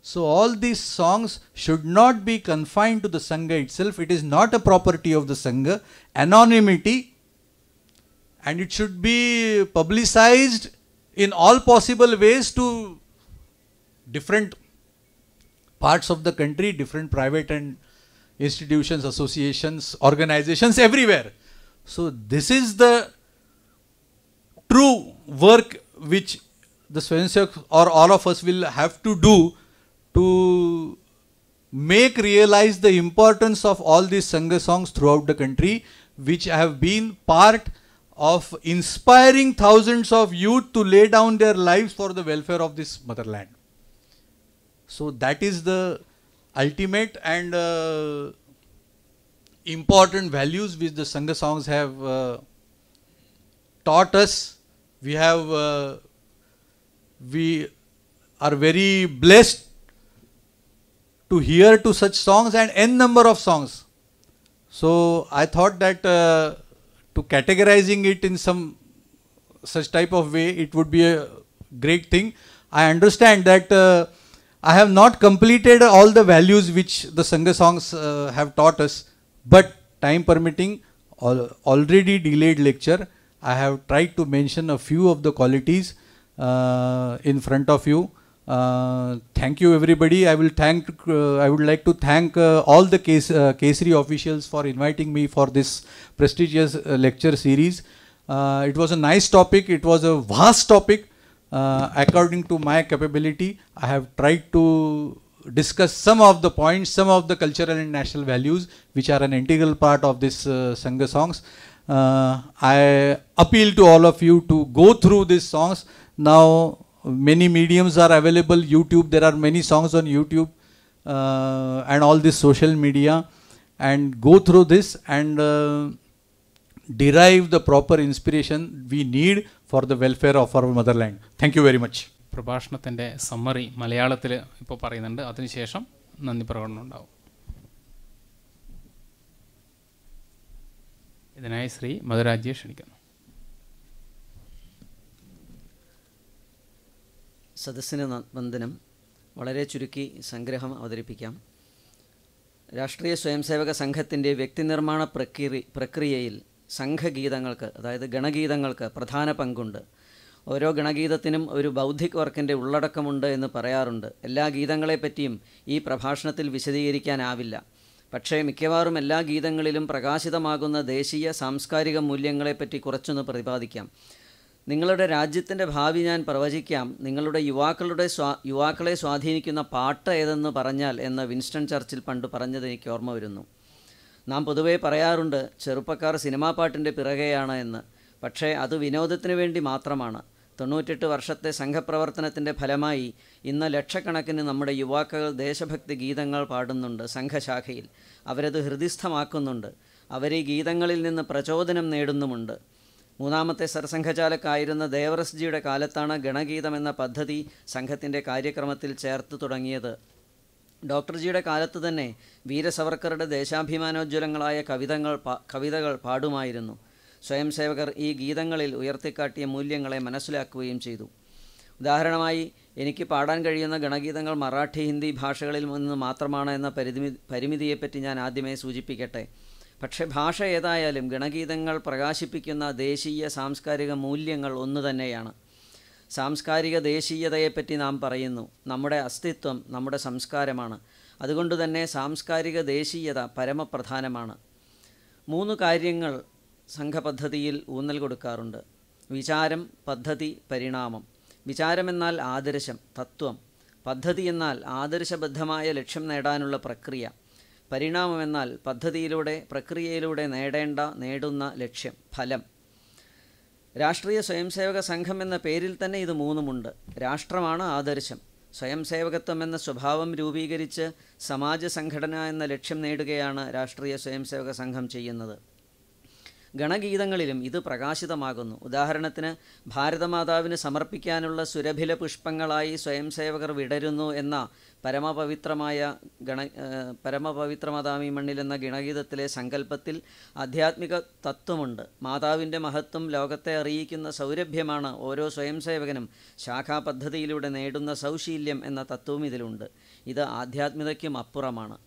So all these songs should not be confined to the Sangha itself. It is not a property of the Sangha. Anonymity, and it should be publicized in all possible ways to different parts of the country, different private and institutions, associations, organizations, everywhere. So this is the true work which the Swayamsevak or all of us will have to do to make realize the importance of all these Sangha songs throughout the country, which have been part of inspiring thousands of youth to lay down their lives for the welfare of this motherland. So that is the ultimate and important values which the Sangha songs have taught us. We are very blessed to hear to such songs and n number of songs. So I thought that to categorizing it in some such type of way, it would be a great thing. I understand that I have not completed all the values which the Sangha songs have taught us, but time permitting, already delayed lecture, I have tried to mention a few of the qualities in front of you. Thank you everybody. I would like to thank all the Kesari officials for inviting me for this prestigious lecture series. It was a nice topic. It was a vast topic. According to my capability, I have tried to discuss some of the points, some of the cultural and national values which are an integral part of this Sangha songs. I appeal to all of you to go through these songs. Now many mediums are available. YouTube, there are many songs on YouTube and all this social media, and go through this and derive the proper inspiration we need for the welfare of our motherland. Thank you very much. പ്രഭാഷണത്തിൻ്റെ summary മലയാളത്തിൽ ഇപ്പോൾ പറയുന്നുണ്ട്. അതിനുശേഷം നന്ദി പ്രകടനം ഉണ്ടാവും. ഇതിനായി ശ്രീ മധുരാജിയെ ക്ഷണിക്കുന്നു. സദസ്സിന് വന്ദനം. വളരെ ചുരുക്കി സംഗ്രഹം അവതരിപ്പിക്കാം. രാഷ്ട്രീയ സ്വയംസേവക സംഘത്തിൻ്റെ വ്യക്തിനിർമ്മാണ പ്രക്രിയയിൽ സംഘഗീതങ്ങൾക്ക്, അതായത് ഗണഗീതങ്ങൾക്ക് പ്രധാന പങ്കുണ്ട്. ഓരോ ഗണഗീതത്തിനും ഒരു ബൗദ്ധിക് വർക്കിൻ്റെ ഉള്ളടക്കമുണ്ട് എന്ന് പറയാറുണ്ട്. എല്ലാ ഗീതങ്ങളെപ്പറ്റിയും ഈ പ്രഭാഷണത്തിൽ വിശദീകരിക്കാനാവില്ല. പക്ഷേ മിക്കവാറും എല്ലാ ഗീതങ്ങളിലും പ്രകാശിതമാകുന്ന ദേശീയ സാംസ്കാരിക മൂല്യങ്ങളെപ്പറ്റി കുറച്ചൊന്ന് പ്രതിപാദിക്കാം. നിങ്ങളുടെ രാജ്യത്തിൻ്റെ ഭാവി ഞാൻ പ്രവചിക്കാം, നിങ്ങളുടെ യുവാക്കളെ സ്വാധീനിക്കുന്ന പാട്ട് ഏതെന്ന് പറഞ്ഞാൽ എന്ന് വിൻസ്റ്റൺ ചർച്ചിൽ പണ്ട് പറഞ്ഞത് എനിക്ക് ഓർമ്മ വരുന്നു. നാം പൊതുവേ പറയാറുണ്ട് ചെറുപ്പക്കാർ സിനിമാ പാട്ടിൻ്റെ പിറകെയാണ് എന്ന്. പക്ഷേ അത് വിനോദത്തിന് വേണ്ടി മാത്രമാണ്. 98 വർഷത്തെ സംഘപ്രവർത്തനത്തിൻ്റെ ഫലമായി ഇന്ന് ലക്ഷക്കണക്കിന് നമ്മുടെ യുവാക്കൾ ദേശഭക്തി ഗീതങ്ങൾ പാടുന്നുണ്ട്. സംഘശാഖയിൽ അവരത് ഹൃദിസ്ഥമാക്കുന്നുണ്ട്. അവർ ഈ ഗീതങ്ങളിൽ നിന്ന് പ്രചോദനം നേടുന്നുമുണ്ട്. മൂന്നാമത്തെ സർസംഘചാലക്കായിരുന്ന ദേവറസ്ജിയുടെ കാലത്താണ് ഗണഗീതം എന്ന പദ്ധതി സംഘത്തിൻ്റെ കാര്യക്രമത്തിൽ ചേർത്ത് തുടങ്ങിയത്. ഡോക്ടർ ജിയുടെ കാലത്ത് തന്നെ വീരസവർക്കറുടെ ദേശാഭിമാനോജ്വലങ്ങളായ കവിതകൾ പാടുമായിരുന്നു. സ്വയം സേവകർ ഈ ഗീതങ്ങളിൽ ഉയർത്തിക്കാട്ടിയ മൂല്യങ്ങളെ മനസ്സിലാക്കുകയും ചെയ്തു. ഉദാഹരണമായി, എനിക്ക് പാടാൻ കഴിയുന്ന ഗണഗീതങ്ങൾ മറാഠി, ഹിന്ദി ഭാഷകളിൽ നിന്ന് മാത്രമാണ് എന്ന പരിമിതിയെപ്പറ്റി ഞാൻ ആദ്യമേ സൂചിപ്പിക്കട്ടെ. പക്ഷേ ഭാഷ ഏതായാലും ഗണഗീതങ്ങൾ പ്രകാശിപ്പിക്കുന്ന ദേശീയ സാംസ്കാരിക മൂല്യങ്ങൾ ഒന്നു തന്നെയാണ്. സാംസ്കാരിക ദേശീയതയെപ്പറ്റി നാം പറയുന്നു. നമ്മുടെ അസ്തിത്വം നമ്മുടെ സംസ്കാരമാണ്. അതുകൊണ്ട് തന്നെ സാംസ്കാരിക ദേശീയത പരമപ്രധാനമാണ്. 3 കാര്യങ്ങൾ സംഘപദ്ധതിയിൽ ഊന്നൽ കൊടുക്കാറുണ്ട്: വിചാരം, പദ്ധതി, പരിണാമം. വിചാരമെന്നാൽ ആദർശം, തത്വം. പദ്ധതി എന്നാൽ ആദർശബദ്ധമായ ലക്ഷ്യം നേടാനുള്ള പ്രക്രിയ. പരിണാമമെന്നാൽ പദ്ധതിയിലൂടെ, പ്രക്രിയയിലൂടെ നേടുന്ന ലക്ഷ്യം, ഫലം. രാഷ്ട്രീയ സ്വയംസേവക സംഘം എന്ന പേരിൽ തന്നെ ഇത് 3മുണ്ട്. രാഷ്ട്രമാണ് ആദർശം. സ്വയംസേവകത്വം എന്ന സ്വഭാവം രൂപീകരിച്ച് സമാജ സംഘടന എന്ന ലക്ഷ്യം നേടുകയാണ് രാഷ്ട്രീയ സ്വയംസേവക സംഘം ചെയ്യുന്നത്. ഗണഗീതങ്ങളിലും ഇത് പ്രകാശിതമാകുന്നു. ഉദാഹരണത്തിന്, ഭാരതമാതാവിന് സമർപ്പിക്കാനുള്ള സുരഭില പുഷ്പങ്ങളായി സ്വയംസേവകർ വിടരുന്നു എന്ന പരമപവിത്രമാതാമി മണ്ണിൽ എന്ന ഗണഗീതത്തിലെ സങ്കല്പത്തിൽ ആധ്യാത്മിക തത്വമുണ്ട്. മാതാവിൻ്റെ മഹത്വം ലോകത്തെ അറിയിക്കുന്ന സൗരഭ്യമാണ് ഓരോ സ്വയംസേവകനും ശാഖാ പദ്ധതിയിലൂടെ നേടുന്ന സൗശീല്യം എന്ന തത്വവും ഇതിലുണ്ട്. ഇത് ആധ്യാത്മികതയ്ക്കും അപ്പുറമാണ്.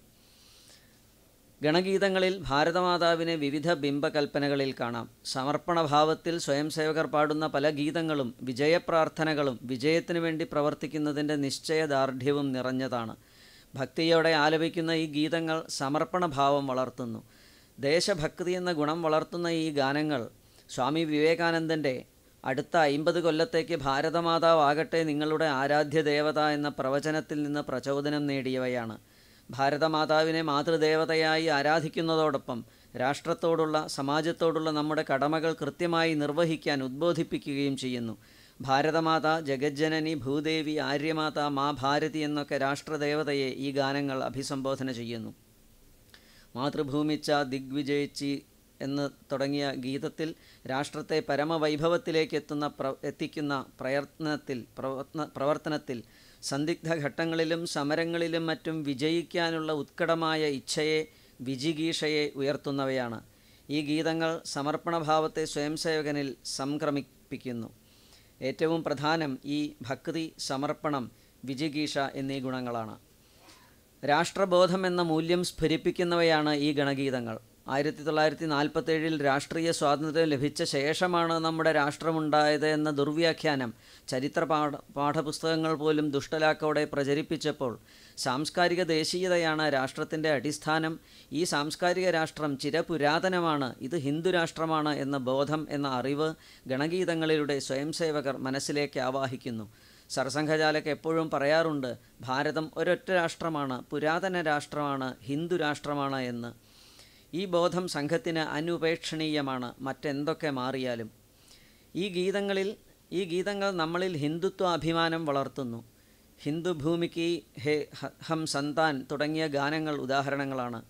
ഗണഗീതങ്ങളിൽ ഭാരതമാതാവിനെ വിവിധ ബിംബകൽപ്പനകളിൽ കാണാം. സമർപ്പണഭാവത്തിൽ സ്വയംസേവകർ പാടുന്ന പല ഗീതങ്ങളും വിജയപ്രാർത്ഥനകളും വിജയത്തിനു വേണ്ടി പ്രവർത്തിക്കുന്നതിൻ്റെ നിശ്ചയദാർഢ്യവും നിറഞ്ഞതാണ്. ഭക്തിയോടെ ആലപിക്കുന്ന ഈ ഗീതങ്ങൾ സമർപ്പണഭാവം വളർത്തുന്നു. ദേശഭക്തി എന്ന ഗുണം വളർത്തുന്ന ഈ ഗാനങ്ങൾ സ്വാമി വിവേകാനന്ദൻ്റെ അടുത്ത 50 കൊല്ലത്തേക്ക് ഭാരതമാതാവാകട്ടെ നിങ്ങളുടെ ആരാധ്യ ദേവത എന്ന പ്രവചനത്തിൽ നിന്ന് പ്രചോദനം നേടിയവയാണ്. ഭാരതമാതാവിനെ മാതൃദേവതയായി ആരാധിക്കുന്നതോടൊപ്പം രാഷ്ട്രത്തോടുള്ള, സമാജത്തോടുള്ള നമ്മുടെ കടമകൾ കൃത്യമായി നിർവഹിക്കാൻ ഉദ്ബോധിപ്പിക്കുകയും ചെയ്യുന്നു. ഭാരതമാത, ജഗജ്ജനനി, ഭൂദേവി, ആര്യമാത, മാ ഭാരതി എന്നൊക്കെ രാഷ്ട്രദേവതയെ ഈ ഗാനങ്ങൾ അഭിസംബോധന ചെയ്യുന്നു. മാതൃഭൂമിച്ച ദിഗ്വിജയിച്ചി എന്ന് തുടങ്ങിയ ഗീതത്തിൽ രാഷ്ട്രത്തെ പരമവൈഭവത്തിലേക്ക് എത്തിക്കുന്ന പ്രവർത്തനത്തിൽ സന്ദിഗ്ധ ഘട്ടങ്ങളിലും സമരങ്ങളിലും മറ്റും വിജയിക്കാനുള്ള ഉത്കടമായ ഇച്ഛയെ, വിജിഗീഷയെ ഉയർത്തുന്നവയാണ്. ഈ ഗീതങ്ങൾ സമർപ്പണഭാവത്തെ സ്വയംസേവകനിൽ സംക്രമിപ്പിക്കുന്നു. ഏറ്റവും പ്രധാനം ഈ ഭക്തി, സമർപ്പണം, വിജിഗീഷ എന്നീ ഗുണങ്ങളാണ്. രാഷ്ട്രബോധം എന്ന മൂല്യം സ്ഫുരിപ്പിക്കുന്നവയാണ് ഈ ഗണഗീതങ്ങൾ. 1947 രാഷ്ട്രീയ സ്വാതന്ത്ര്യം ലഭിച്ച ശേഷമാണ് നമ്മുടെ രാഷ്ട്രമുണ്ടായത് എന്ന ദുർവ്യാഖ്യാനം ചരിത്ര പാഠപുസ്തകങ്ങൾ പോലും ദുഷ്ടലാക്കോടെ പ്രചരിപ്പിച്ചപ്പോൾ സാംസ്കാരിക ദേശീയതയാണ് രാഷ്ട്രത്തിൻ്റെ അടിസ്ഥാനം, ഈ സാംസ്കാരിക രാഷ്ട്രം ചിരപുരാതനമാണ്, ഇത് ഹിന്ദു രാഷ്ട്രമാണ് എന്ന ബോധം, എന്ന അറിവ് ഗണഗീതങ്ങളിലൂടെ സ്വയംസേവകർ മനസ്സിലേക്ക് ആവാഹിക്കുന്നു. സർസംഘചാലക് എപ്പോഴും പറയാറുണ്ട്, ഭാരതം ഒരൊറ്റ രാഷ്ട്രമാണ്, പുരാതന രാഷ്ട്രമാണ്, ഹിന്ദു രാഷ്ട്രമാണ് എന്ന്. ഈ ബോധം സംഘത്തിന് അനുപേക്ഷണീയമാണ്, മറ്റെന്തൊക്കെ മാറിയാലും. ഈ ഗീതങ്ങൾ നമ്മളിൽ ഹിന്ദുത്വ അഭിമാനം വളർത്തുന്നു. ഹിന്ദു ഭൂമിക്ക് ഹേ ഹം സന്താൻ തുടങ്ങിയ ഗാനങ്ങൾ ഉദാഹരണങ്ങളാണ്.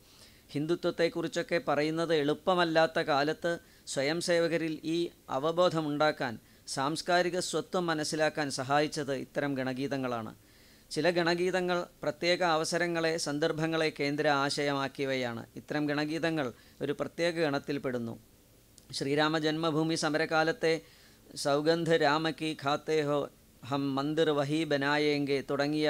ഹിന്ദുത്വത്തെക്കുറിച്ചൊക്കെ പറയുന്നത് എളുപ്പമല്ലാത്ത കാലത്ത് സ്വയംസേവകരിൽ ഈ അവബോധമുണ്ടാക്കാൻ, സാംസ്കാരിക സ്വത്വം മനസ്സിലാക്കാൻ സഹായിച്ചത് ഇത്തരം ഗണഗീതങ്ങളാണ്. ചില ഗണഗീതങ്ങൾ പ്രത്യേക അവസരങ്ങളെ, സന്ദർഭങ്ങളെ കേന്ദ്ര ആശയമാക്കിയവയാണ്. ഇത്തരം ഗണഗീതങ്ങൾ ഒരു പ്രത്യേക ഗണത്തിൽപ്പെടുന്നു. ശ്രീരാമ ജന്മഭൂമി സമരകാലത്തെ സൗഗന്ധ രാമക്കി ഖാത്തേ ഹോ ഹം മന്ദിർ വഹി ബനായേങ്കെ തുടങ്ങിയ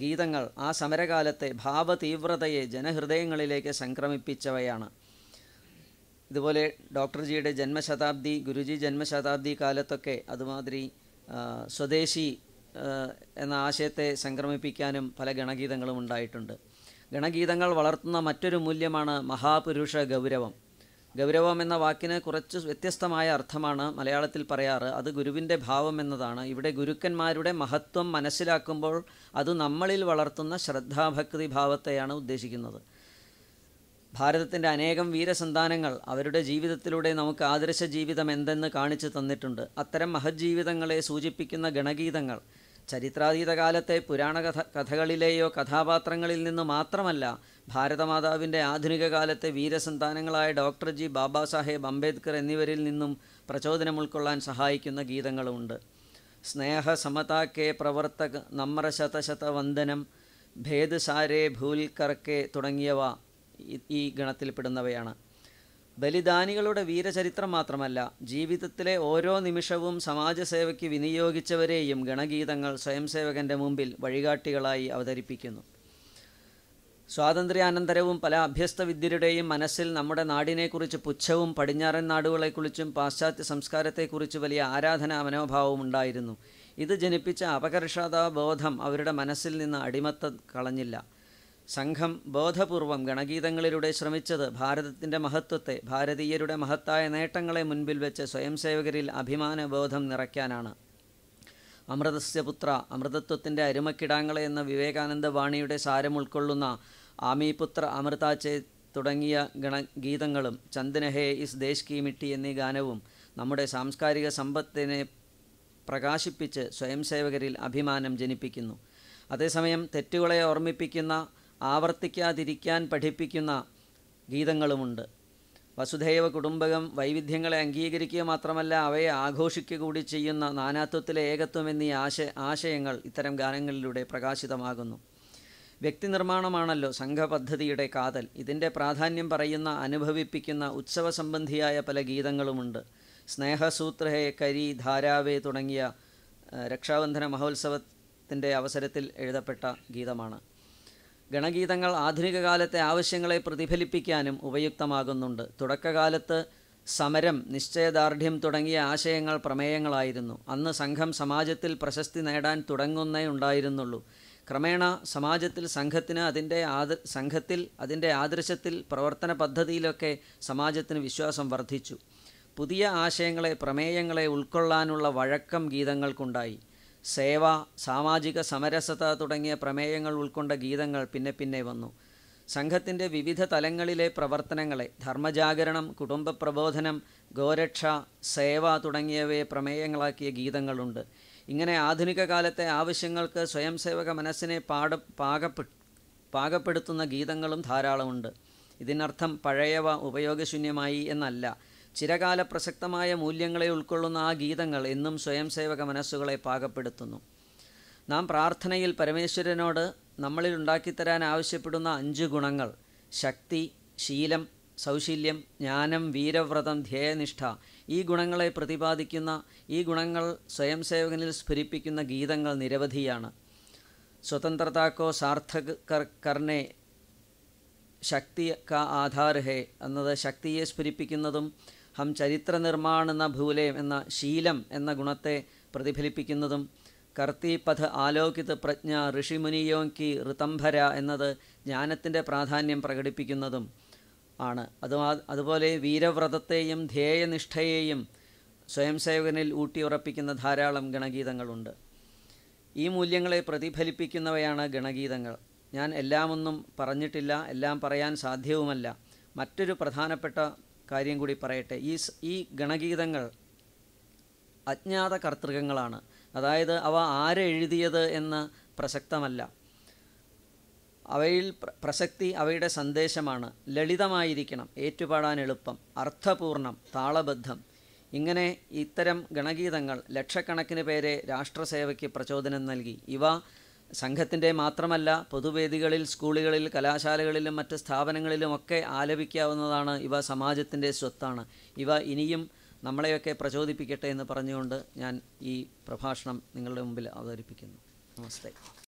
ഗീതങ്ങൾ ആ സമരകാലത്തെ ഭാവതീവ്രതയെ ജനഹൃദയങ്ങളിലേക്ക് സംക്രമിപ്പിച്ചവയാണ്. ഇതുപോലെ ഡോക്ടർജിയുടെ ജന്മശതാബ്ദി, ഗുരുജി ജന്മശതാബ്ദി കാലത്തൊക്കെ അതുമാതിരി സ്വദേശി എന്ന ആശയത്തെ സംക്രമിപ്പിക്കാനും പല ഗണഗീതങ്ങളും ഉണ്ടായിട്ടുണ്ട്. ഗണഗീതങ്ങൾ വളർത്തുന്ന മറ്റൊരു മൂല്യമാണ് മഹാപുരുഷ ഗൗരവം. ഗൗരവം എന്ന വാക്കിന് കുറച്ച് വ്യത്യസ്തമായ അർത്ഥമാണ് മലയാളത്തിൽ പറയാറ്. അത് ഗുരുവിൻ്റെ ഭാവം എന്നതാണ്. ഇവിടെ ഗുരുക്കന്മാരുടെ മഹത്വം മനസ്സിലാക്കുമ്പോൾ അത് നമ്മളിൽ വളർത്തുന്ന ശ്രദ്ധാഭക്തി ഭാവത്തെയാണ് ഉദ്ദേശിക്കുന്നത്. ഭാരതത്തിൻ്റെ അനേകം വീരസന്താനങ്ങൾ അവരുടെ ജീവിതത്തിലൂടെ നമുക്ക് ആദർശ ജീവിതം എന്തെന്ന് കാണിച്ചു തന്നിട്ടുണ്ട്. അത്തരം മഹജ്ജീവിതങ്ങളെ സൂചിപ്പിക്കുന്ന ഗണഗീതങ്ങൾ ചരിത്രാതീത കാലത്തെ പുരാണ കഥകളിലെയോ കഥാപാത്രങ്ങളിൽ നിന്ന് മാത്രമല്ല, ഭാരതമാതാവിൻ്റെ ആധുനിക കാലത്തെ വീരസന്താനങ്ങളായ ഡോക്ടർ ജി, ബാബാ സാഹേബ് അംബേദ്കർ എന്നിവരിൽ നിന്നും പ്രചോദനം ഉൾക്കൊള്ളാൻ സഹായിക്കുന്ന ഗീതങ്ങളുമുണ്ട്. സ്നേഹ സമതാ കെ പ്രവർത്തക്, നമ്ര ശതശത വന്ദനം, ഭേദ് സാരേ ഭൂൽ കർക്കെ തുടങ്ങിയവ ഈ ഗണത്തിൽപ്പെടുന്നവയാണ്. ബലിദാനികളുടെ വീരചരിത്രം മാത്രമല്ല, ജീവിതത്തിലെ ഓരോ നിമിഷവും സമാജസേവയ്ക്ക് വിനിയോഗിച്ചവരെയും ഗണഗീതങ്ങൾ സ്വയംസേവകൻ്റെ മുമ്പിൽ വഴികാട്ടികളായി അവതരിപ്പിക്കുന്നു. സ്വാതന്ത്ര്യാനന്തരവും പല അഭ്യസ്ത വിദ്യരുടെയും മനസ്സിൽ നമ്മുടെ നാടിനെക്കുറിച്ച് പുച്ഛവും പടിഞ്ഞാറൻ നാടുകളെക്കുറിച്ചും പാശ്ചാത്യ സംസ്കാരത്തെക്കുറിച്ച് വലിയ ആരാധനാ മനോഭാവവും ഉണ്ടായിരുന്നു. ഇത് ജനിപ്പിച്ച അപകർഷതാബോധം അവരുടെ മനസ്സിൽ നിന്ന് അടിമത്തം കളഞ്ഞില്ല. സംഘം ബോധപൂർവം ഗണഗീതങ്ങളിലൂടെ ശ്രമിച്ചത് ഭാരതത്തിൻ്റെ മഹത്വത്തെ, ഭാരതീയരുടെ മഹത്തായ നേട്ടങ്ങളെ മുൻപിൽ വെച്ച് സ്വയംസേവകരിൽ അഭിമാനബോധം നിറയ്ക്കാനാണ്. അമൃതസ്യ പുത്ര, അമൃതത്വത്തിൻ്റെ അരുമക്കിടാങ്ങളെ എന്ന വിവേകാനന്ദ വാണിയുടെ സാരം ഉൾക്കൊള്ളുന്ന ആമീപുത്ര അമൃതാച്ചെ തുടങ്ങിയ ഗണഗീതങ്ങളും ചന്ദനഹേ ഇസ് ദേശ് കി മിട്ടി എന്നീ ഗാനവും നമ്മുടെ സാംസ്കാരിക സമ്പത്തിനെ പ്രകാശിപ്പിച്ച് സ്വയംസേവകരിൽ അഭിമാനം ജനിപ്പിക്കുന്നു. അതേസമയം തെറ്റുകളെ ഓർമ്മിപ്പിക്കുന്ന, ആവർത്തിക്കാതിരിക്കാൻ പഠിപ്പിക്കുന്ന ഗീതങ്ങളുമുണ്ട്. വസുധൈവ കുടുംബകം വൈവിധ്യങ്ങളെ അംഗീകരിക്കുക മാത്രമല്ല, അവയെ ആഘോഷിക്കുക കൂടി ചെയ്യുന്ന നാനാത്വത്തിലെ ഏകത്വം എന്നീ ആശയങ്ങൾ ഇത്തരം ഗാനങ്ങളിലൂടെ പ്രകാശിതമാകുന്നു. വ്യക്തിനിർമ്മാണമാണല്ലോ സംഘപദ്ധതിയുടെ കാതൽ. ഇതിൻ്റെ പ്രാധാന്യം പറയുന്ന, അനുഭവിപ്പിക്കുന്ന ഉത്സവ സംബന്ധിയായ പല ഗീതങ്ങളുമുണ്ട്. സ്നേഹസൂത്രഹേ, കരി, ധാരാവേ തുടങ്ങിയ രക്ഷാബന്ധന മഹോത്സവത്തിൻ്റെ അവസരത്തിൽ എഴുതപ്പെട്ട ഗീതമാണ്. ഗണഗീതങ്ങൾ ആധുനിക കാലത്തെ ആവശ്യങ്ങളെ പ്രതിഫലിപ്പിക്കാനും ഉപയുക്തമാകുന്നുണ്ട്. തുടക്കകാലത്ത് സമരം, നിശ്ചയദാർഢ്യം തുടങ്ങിയ ആശയങ്ങൾ പ്രമേയങ്ങളായിരുന്നു. അന്ന് സംഘം സമാജത്തിൽ പ്രശസ്തി നേടാൻ തുടങ്ങുന്നേ ഉണ്ടായിരുന്നുള്ളൂ. ക്രമേണ സമാജത്തിൽ സംഘത്തിൽ അതിൻ്റെ ആദർശത്തിൽ, പ്രവർത്തന പദ്ധതിയിലൊക്കെ സമാജത്തിന് വിശ്വാസം വർദ്ധിച്ചു. പുതിയ ആശയങ്ങളെ, പ്രമേയങ്ങളെ ഉൾക്കൊള്ളാനുള്ള വഴക്കം ഗീതങ്ങൾക്കുണ്ടായി. സേവ, സാമാജിക സമരസത തുടങ്ങിയ പ്രമേയങ്ങൾ ഉൾക്കൊണ്ട ഗീതങ്ങൾ പിന്നെ വന്നു. സംഘത്തിൻ്റെ വിവിധ തലങ്ങളിലെ പ്രവർത്തനങ്ങളെ, ധർമ്മജാഗരണം, കുടുംബ പ്രബോധനം, ഗോരക്ഷ, സേവ തുടങ്ങിയവയെ പ്രമേയങ്ങളാക്കിയ ഗീതങ്ങളുണ്ട്. ഇങ്ങനെ ആധുനിക കാലത്തെ ആവശ്യങ്ങൾക്ക് സ്വയംസേവക മനസ്സിനെ പാകപ്പെടുത്തുന്ന ഗീതങ്ങളും ധാരാളമുണ്ട്. ഇതിനർത്ഥം പഴയവ ഉപയോഗശൂന്യമായി എന്നല്ല. ചിരകാല പ്രസക്തമായ മൂല്യങ്ങളെ ഉൾക്കൊള്ളുന്ന ആ ഗീതങ്ങൾ എന്നും സ്വയംസേവക മനസ്സുകളെ പാകപ്പെടുത്തുന്നു. നാം പ്രാർത്ഥനയിൽ പരമേശ്വരനോട് നമ്മളിൽ ഉണ്ടാക്കിത്തരാൻ ആവശ്യപ്പെടുന്ന 5 ഗുണങ്ങൾ, ശക്തി, ശീലം, സൗശീല്യം, ജ്ഞാനം, വീരവ്രതം, ധ്യേയനിഷ്ഠ, ഈ ഗുണങ്ങളെ പ്രതിപാദിക്കുന്ന, ഈ ഗുണങ്ങൾ സ്വയംസേവകനിൽ സ്ഫുരിപ്പിക്കുന്ന ഗീതങ്ങൾ നിരവധിയാണ്. സ്വതന്ത്രതാക്കോ സാർത്ഥക് കർണേ ശക്തി കാ ആധാർ ഹേ എന്നത് ശക്തിയെ സ്ഫുരിപ്പിക്കുന്നതും, ഹം ചരിത്ര നിർമ്മാൺ എന്ന ഭൂലേം എന്ന ശീലം എന്ന ഗുണത്തെ പ്രതിഫലിപ്പിക്കുന്നതും, കർത്തിപഥ് ആലോകിത് പ്രജ്ഞ ഋഷിമുനിയോം കി ഋതംഭര എന്നത് ജ്ഞാനത്തിൻ്റെ പ്രാധാന്യം പ്രകടിപ്പിക്കുന്നതും ആണ്. അതുപോലെ വീരവ്രതത്തെയും ധ്യേയനിഷ്ഠയെയും സ്വയംസേവകനിൽ ഊട്ടിയുറപ്പിക്കുന്ന ധാരാളം ഗണഗീതങ്ങളുണ്ട്. ഈ മൂല്യങ്ങളെ പ്രതിഫലിപ്പിക്കുന്നവയാണ് ഗണഗീതങ്ങൾ. ഞാൻ എല്ലാമൊന്നും പറഞ്ഞിട്ടില്ല, എല്ലാം പറയാൻ സാധ്യവുമല്ല. മറ്റൊരു പ്രധാനപ്പെട്ട കാര്യം കൂടി പറയട്ടെ. ഈ ഗണഗീതങ്ങൾ അജ്ഞാത കർത്തൃകങ്ങളാണ്. അതായത് അവ ആരെഴുതിയത് എന്ന് പ്രസക്തമല്ല. അവയിൽ പ്രസക്തി അവയുടെ സന്ദേശമാണ്. ലളിതമായിരിക്കണം, ഏറ്റുപാടാൻ എളുപ്പം, അർത്ഥപൂർണം, താളബദ്ധം. ഇങ്ങനെ ഇത്തരം ഗണഗീതങ്ങൾ ലക്ഷക്കണക്കിന് പേരെ രാഷ്ട്രസേവയ്ക്ക് പ്രചോദനം നൽകി. ഇവ സംഘത്തിൻ്റെ മാത്രമല്ല, പൊതുവേദികളിൽ, സ്കൂളുകളിൽ, കലാശാലകളിലും മറ്റ് സ്ഥാപനങ്ങളിലുമൊക്കെ ആലപിക്കാവുന്നതാണ്. ഇവ സമാജത്തിൻ്റെ സ്വത്താണ്. ഇവ ഇനിയും നമ്മളെയൊക്കെ പ്രചോദിപ്പിക്കട്ടെ എന്ന് പറഞ്ഞുകൊണ്ട് ഞാൻ ഈ പ്രഭാഷണം നിങ്ങളുടെ മുമ്പിൽ അവതരിപ്പിക്കുന്നു. നമസ്തേ.